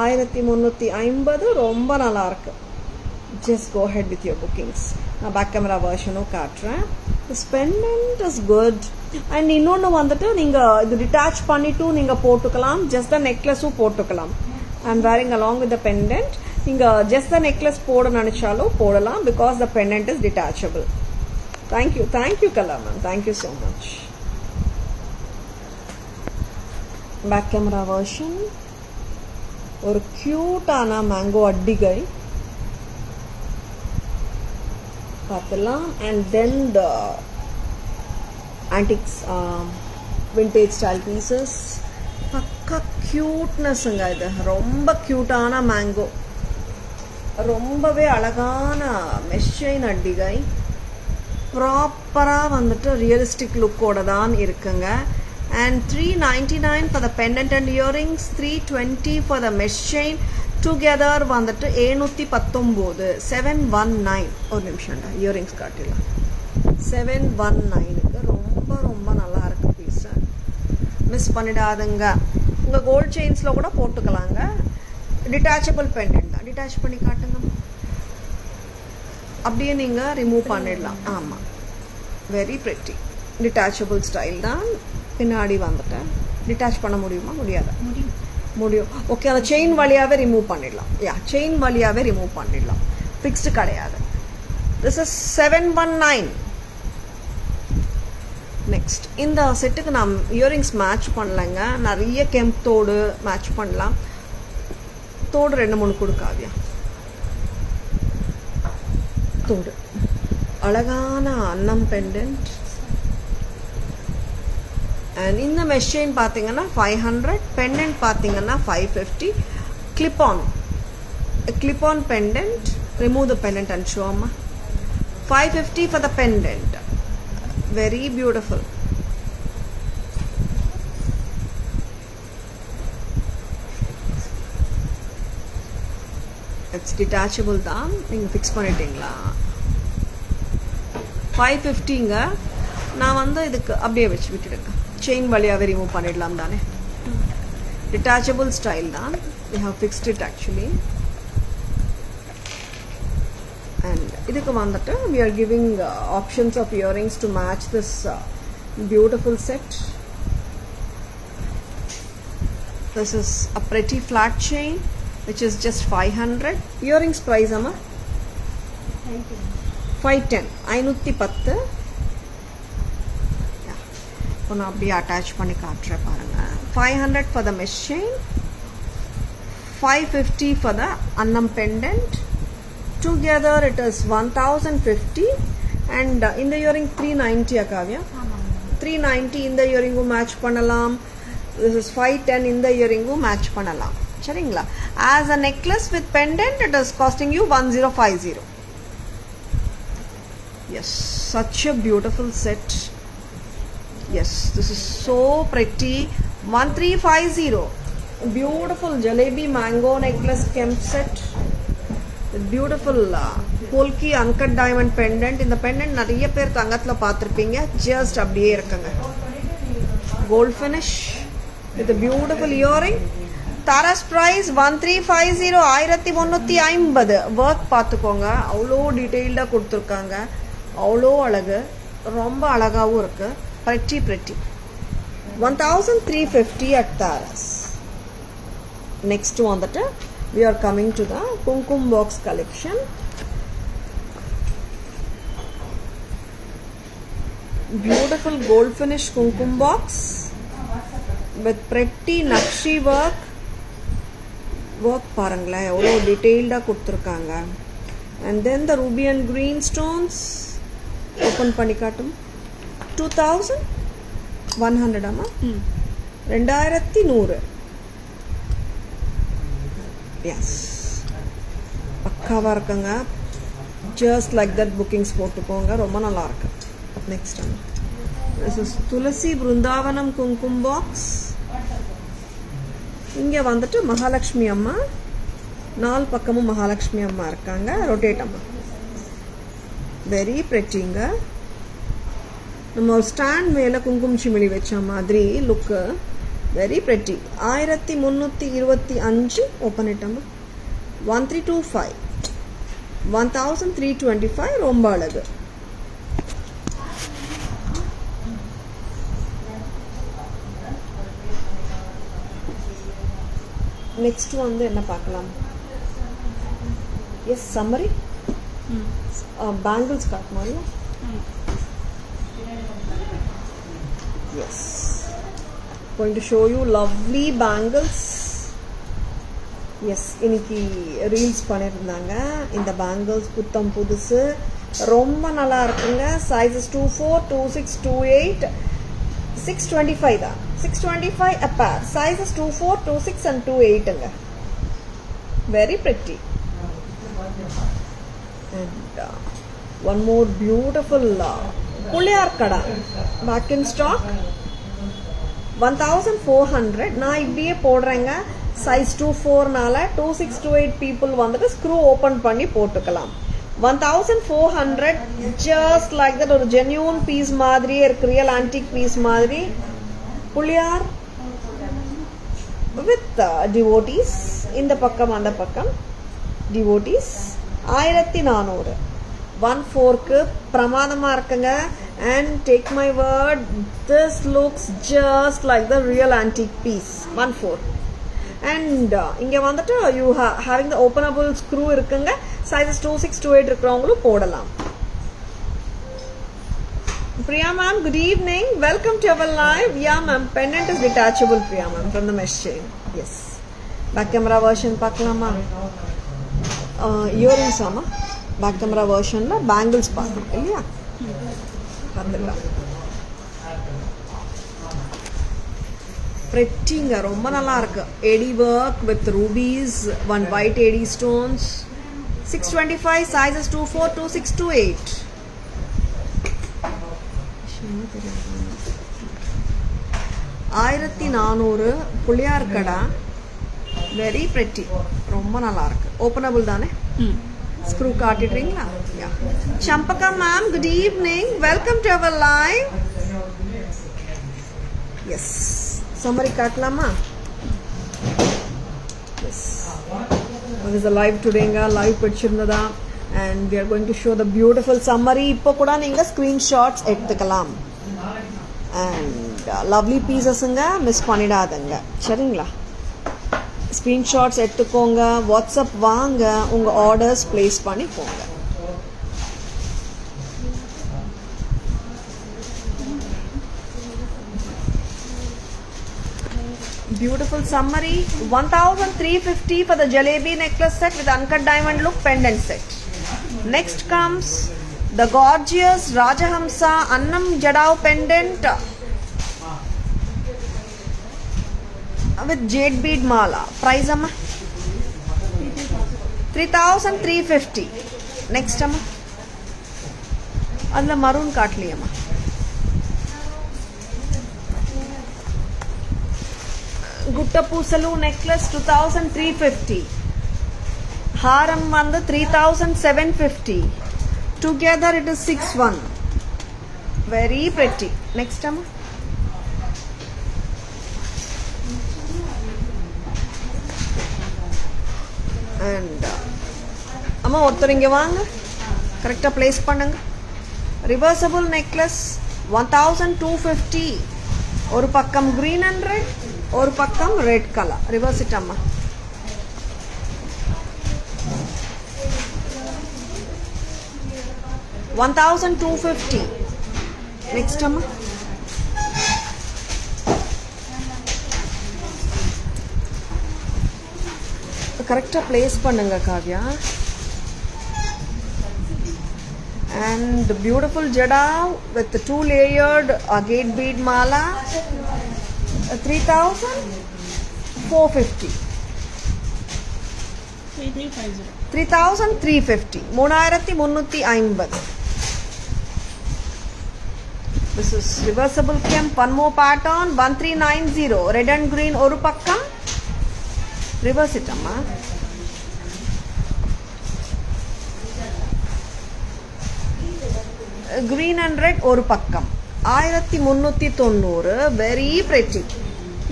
1350 ரொம்ப நல்லா இருக்கு. Just go ahead with your bookings. நான் பேக் கேமரா வெர்ஷனும் காட்டுறேன். This pendant is good. And இன்னொன்று வந்துட்டு நீங்கள் இது டிட்டாச் பண்ணிட்டு நீங்கள் போட்டுக்கலாம். ஜஸ்ட் த நெக்லஸும் போட்டுக்கலாம். I am wearing along with the pendant. நீங்கள் ஜஸ்ட் த நெக்லஸ் போட நினச்சாலும் போடலாம். Because the pendant is detachable. Thank you Kala ma'am. Thank you so much. Back camera version. ஒரு க்யூட்டான மேங்கோ அட்டிகை பார்த்துலாம். And then the antics vintage style pieces. பக்கா க்யூட்னஸ்ங்க. இது ரொம்ப க்யூட்டான மேங்கோ, ரொம்பவே அழகான மெஷைன் அட்டிகை. ப்ராப்பராக வந்துட்டு ரியலிஸ்டிக் லுக்கோட தான் இருக்குங்க. And 399 for the pendant and earrings, 320 for the mesh chain. Together வந்துட்டு 719 719. ஒரு நிமிஷம்டா, இயரிங்ஸ் காட்டிடலாம். 719க்கு ரொம்ப ரொம்ப நல்லா இருக்கு பீஸ். மிஸ் பண்ணிடாதுங்க. உங்கள் கோல்ட் செயின்ஸில் கூட போட்டுக்கலாங்க. டிட்டாச்சபிள் பெண்டன்ட் தான். டிட்டாச் பண்ணி காட்டுங்க. அப்படியே நீங்கள் ரிமூவ் பண்ணிடலாம். ஆமாம், வெரி ப்ரெட்டி. டிட்டாச்சபிள் ஸ்டைல் தான். பின்னாடி வந்துட்டேன். டிட்டாச் பண்ண முடியுமா? முடியாது. முடியும். ஓகே, அந்த செயின் வழியாகவே ரிமூவ் பண்ணிடலாம். செயின் வழியாகவே ரிமூவ் பண்ணிடலாம். ஃபிக்ஸ்டு கிடையாது. This is 719. நெக்ஸ்ட் இந்த செட்டுக்கு நான் இயரிங்ஸ் மேட்ச் பண்ணலைங்க. நிறைய கெம்ப் தோடு மேட்ச் பண்ணலாம். தோடு 2-3 கொடுக்காவியா தோடு. அழகான அன்னம் பெண்டன்ட். அண்ட் இந்த மெஷின் பார்த்தீங்கன்னா 500, பெண்டன்ட் பார்த்தீங்கன்னா 550. clip on pendant. Remove the pendant and show amma. 550 for the pendant. Very beautiful. It's detachable தான். நீங்கள் ஃபிக்ஸ் பண்ணிட்டீங்களா? 550ங்க. நான் வந்து இதுக்கு அப்படியே வச்சு விட்டுடுங்க. செயின் வழியாகவே ரிமூவ் பண்ணிடலாம் தானே. டிட்டாச்சபிள் ஸ்டைல் தான். we have fixed it actually. and இதுக்கு வந்துட்டு we are giving options of earrings to match this beautiful set. This is a pretty flat chain which is just 500. earrings price amma 510. 510. நான் அப்படியே attach பண்ணி காட்டுறேன் பாருங்கள். 500 for the mesh chain, 550 for the annam pendant. Together it is 1050. and இந்த earring 390 அக்காவியா? 390. இந்த இயரிங்கும் match பண்ணலாம். this is 510. இந்த இயரிங்கும் match பண்ணலாம். சரிங்களா? as a necklace with pendant it is costing you 1050. yes, such a beautiful set. Yes, this is so pretty. 1350. Beautiful jalebi mango necklace kemp set. Beautiful polki uncut diamond pendant. இந்த pendant நிறைய பேர் தங்கத்துல பார்த்திருப்பீங்க. just அப்படியே இருக்குங்க. gold finish with a beautiful earring. Taras price 1350. 1350. work பார்த்துக்கோங்க. அவ்வளோ டீட்டெயில்டாக கொடுத்துருக்காங்க. அவ்வளோ அழகு. ரொம்ப அழகாகவும் இருக்கு. pretty 1350 at Taras. next வந்துட்டு we are coming to the kumkum box collection. beautiful gold finish kumkum box with pretty nakshi work பாருங்களேன் எவ்வளோ டீட்டெயில்டாக கொடுத்துருக்காங்க. and then the ruby and green stones. Open பண்ணி காட்டும். 2100 அம்மா. 2100. எஸ், பக்காவாக இருக்குங்க. ஜஸ்ட் லைக் தட் புக்கிங்ஸ் போட்டுக்கோங்க. ரொம்ப நல்லா இருக்கு. நெக்ஸ்ட் திஸ் இஸ் துளசி பிருந்தாவனம் குங்குமம் பாக்ஸ். இங்கே வந்துட்டு மகாலட்சுமி அம்மா. 4 பக்கமும் மகாலட்சுமி அம்மா இருக்காங்க. ரொட்டேட் அம்மா. வெரி பிரெட்டிங்க. நம்ம ஒரு ஸ்டாண்ட் மேலே குங்கும சிமிழி வச்ச மாதிரி லுக்கு வெரி ப்ரெட்டி. 1325 ஓப்பன் இட்டம்மா. 1325 1325 ரொம்ப அழகு. நெக்ஸ்ட் வந்து என்ன பார்க்கலாம்? எஸ் சம்மரி பேங்கிள்ஸ் காட்டணும் இல்லையா? Yes, going to show you lovely bangles. Yes, இன்னைக்கு ரீல்ஸ் பண்ணியிருந்தாங்க. இந்த பேங்கிள்ஸ் புத்தம் புதுசு, ரொம்ப நல்லா இருக்குங்க. சைஸஸ் 24, 26, 28, 625 தான். 625 a pair. Sizes 24, 26 and 28ங்க. Very pretty. And one more beautiful Pillaiyar kara back in stock. 1400. நான் இப்படியே போடுறேங்க. சைஸ் 24னால 26, 28 people வந்துட்டு ஸ்க்ரூ ஓப்பன் பண்ணி போட்டுக்கலாம். 1400 just like that. ஒரு genuine பீஸ் மாதிரியே இருக்கு, ரியல் ஆன்டிக் பீஸ் மாதிரி. புள்ளியார் with devotees. இந்த பக்கம் அந்த பக்கம் devotees. 1400 1/4க்கு பிரமாதமா இருக்குங்க. And take my word, this looks just like the real antique piece. 1/4. And இங்க வந்துட்டு you having the openable screw இருக்குங்க. sizes 26, 28 இருக்கிறவங்களும் போடலாம். Priya ma'am, good evening. Welcome to our live. Yeah ma'am, pendant is detachable Priya ma'am from the mesh chain. Yes. Back camera version பார்க்கலாமா? Earrings ஆமா. Back camera versionல bangles பார்க்கணும் இல்லையா? பார்த்துக்கலாம். prettyங்க, ரொம்ப நல்லா இருக்கு. AD work with rubies, one white AD stones. 625 sizes 24, 26, 28. 1400 Pillaiyar kara. Very pretty, ரொம்ப நல்லா இருக்கு. ஓப்பனபிள் தானே? ஸ்க்ரூ காட்டிடுறீங்களா? Champaka ma'am, good evening. Welcome to our live. Yes, summary காட்டலாமா? Yes, this is a live todayங்க. லைவ் பிடிச்சிருந்ததா? and we are going to show the beautiful summary. இப்போ கூட நீங்க ஸ்கிரீன்ஷாட்ஸ் எடுத்துக்கலாம். and lovely piecesங்க, மிஸ் பண்ணிடாதங்க. சரிங்களா? ஸ்கிரீன்ஷாட்ஸ் எடுத்துக்கோங்க. வாட்ஸ்அப் வாங்க, உங்க ஆர்டர்ஸ் பிளேஸ் பண்ணி போங்க. Beautiful summary. 1350 for the jalebi necklace set with uncut diamond look pendant set. Next comes the gorgeous Rajahamsa Annam Jadao pendant with jade bead mala. Price amma 3350. Next amma adla maroon kaatli amma. Gutta Pusalu necklace 2350. Haram vandu 3750. Together it is 61. Very pretty. Next amma and அம்மா ஒருத்தர் இங்கே வாங்க, கரெக்டாக place பண்ணுங்க. Reversible necklace 1250. ஒரு பக்கம் green and red, ஒரு பக்கம் ரெட் கலர். ரிவர்ஸ் இட் அம்மா. $1250. நெக்ஸ்ட் அம்மா கரெக்டாக ப்ளேஸ் பண்ணுங்க Kavya. and beautiful jada with 2 layered agate bead mala 3450. 3350. 3350. This is reversible kemp. One more pattern 1390. Red and green oru pakkam. Reverse it amma. Green and red oru pakkam. 1390 very pretty.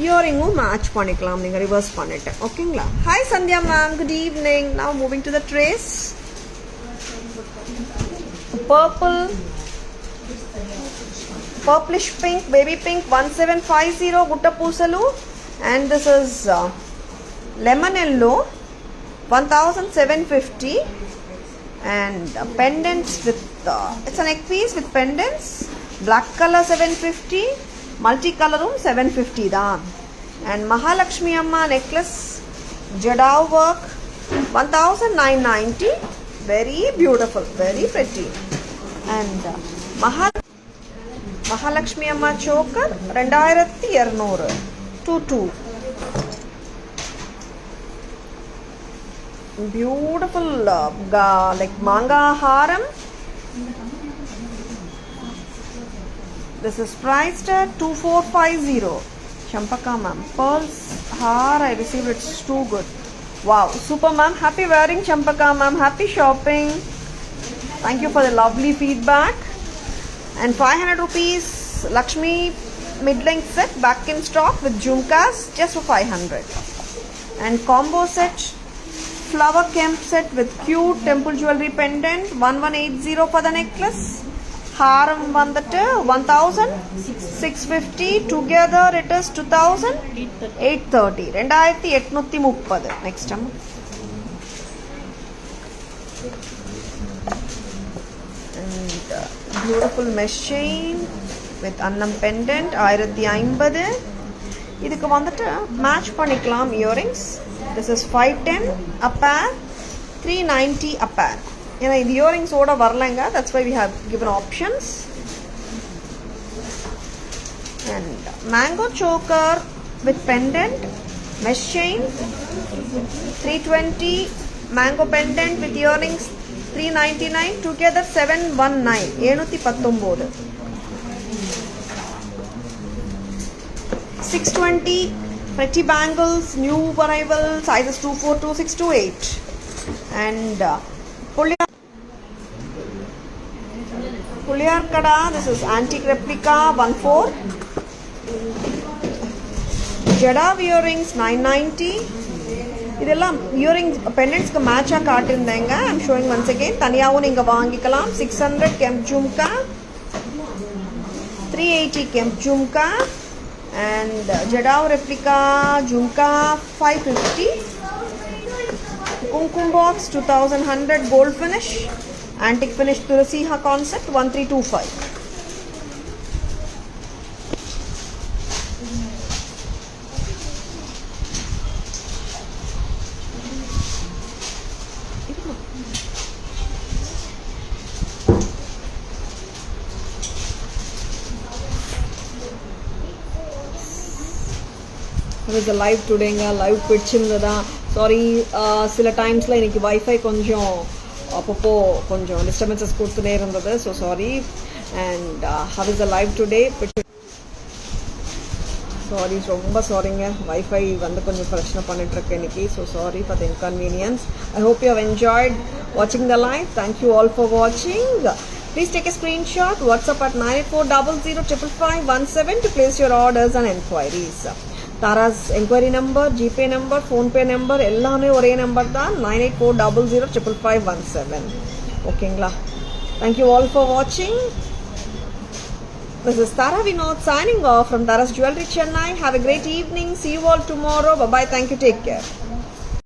இயரிங்கும் match பண்ணிக்கலாம் நீங்கள் reverse பண்ணிட்டு. ஓகேங்களா? Hi Sandhya ma'am, good evening. Now moving to the trace. purplish pink, baby pink 1750 gutta poosalu, and this is lemon yellow 1750, and pendants with it's a neck piece with pendants, black color 750, multicolorum 750 da, and Mahalakshmi Amma necklace jadao work 1990, very beautiful, very pretty, and Mahalakshmi Amma choker 2200 22. Beautiful like manga haram. This is priced at 2450. Champaka ma'am, pearls har I received, it's too good. Wow, super ma'am, happy wearing Champaka ma'am, happy shopping. Thank you for the lovely feedback. And 500 rupees Lakshmi mid-length set back in stock with jhumkas just for 500. And combo set flower kemp set with cute temple jewelry pendant 1180 for the necklace. Haram vandittu 1650, together it is 2830. 2830. Next time. And beautiful mesh chain with annam pendant 1050. இதுக்கு வந்துட்டு match பண்ணிக்கலாம் earrings. This is 510 a pair, 390 a pair. ஏன்னா இது இயரிங்ஸோட வரலைங்க, that's why we have given options. And mango choker with pendant mesh chain 320, mango pendant with earrings 399, together 719 719. 620 pretty bangles, new arrival, sizes 242, 628. And Pulyar Kada, this is antique replica 14. Jada earrings 990. இதெல்லாம் earring பெண்டன்ட்ஸ்க்கு மேட்சாக காட்டியிருந்தேங்க. I'm showing once again. தனியாகவும் நீங்கள் வாங்கிக்கலாம். 600 kemp jhumka, 380 kemp jhumka, and Jadao replica jhumka 550, kumkum box 2100 gold finish, antique finish Tulasiha concept 1325. There is a live today, live பிடிச்சிருந்ததா? Sorry, சில டைம்ஸில் இன்னைக்கு வைஃபை கொஞ்சம் அப்பப்போ கொஞ்சம் டிஸ்டர்பன்சஸ் கொடுத்துனே இருந்தது. So sorry. And how is the live today? Sorry, ரொம்ப சாரிங்க. வைஃபை வந்து கொஞ்சம் பிரச்சனை பண்ணிட்டுருக்கு இன்னைக்கு. So sorry for the inconvenience. I hope you have enjoyed வாட்சிங் the live. Thank you all for வாட்சிங். Please take a screenshot. WhatsApp at 9400555517 to place your orders and enquiries. Tara's enquiry number, GPay number, PhonePe number எல்லாமே ஒரே number தான். 9400555517. ஓகேங்களா? Thank you all for watching. This is Tara Vinod signing off from Tara's Jewelry Chennai. Have a great evening. See you all tomorrow. Bye bye. Thank you. Take care.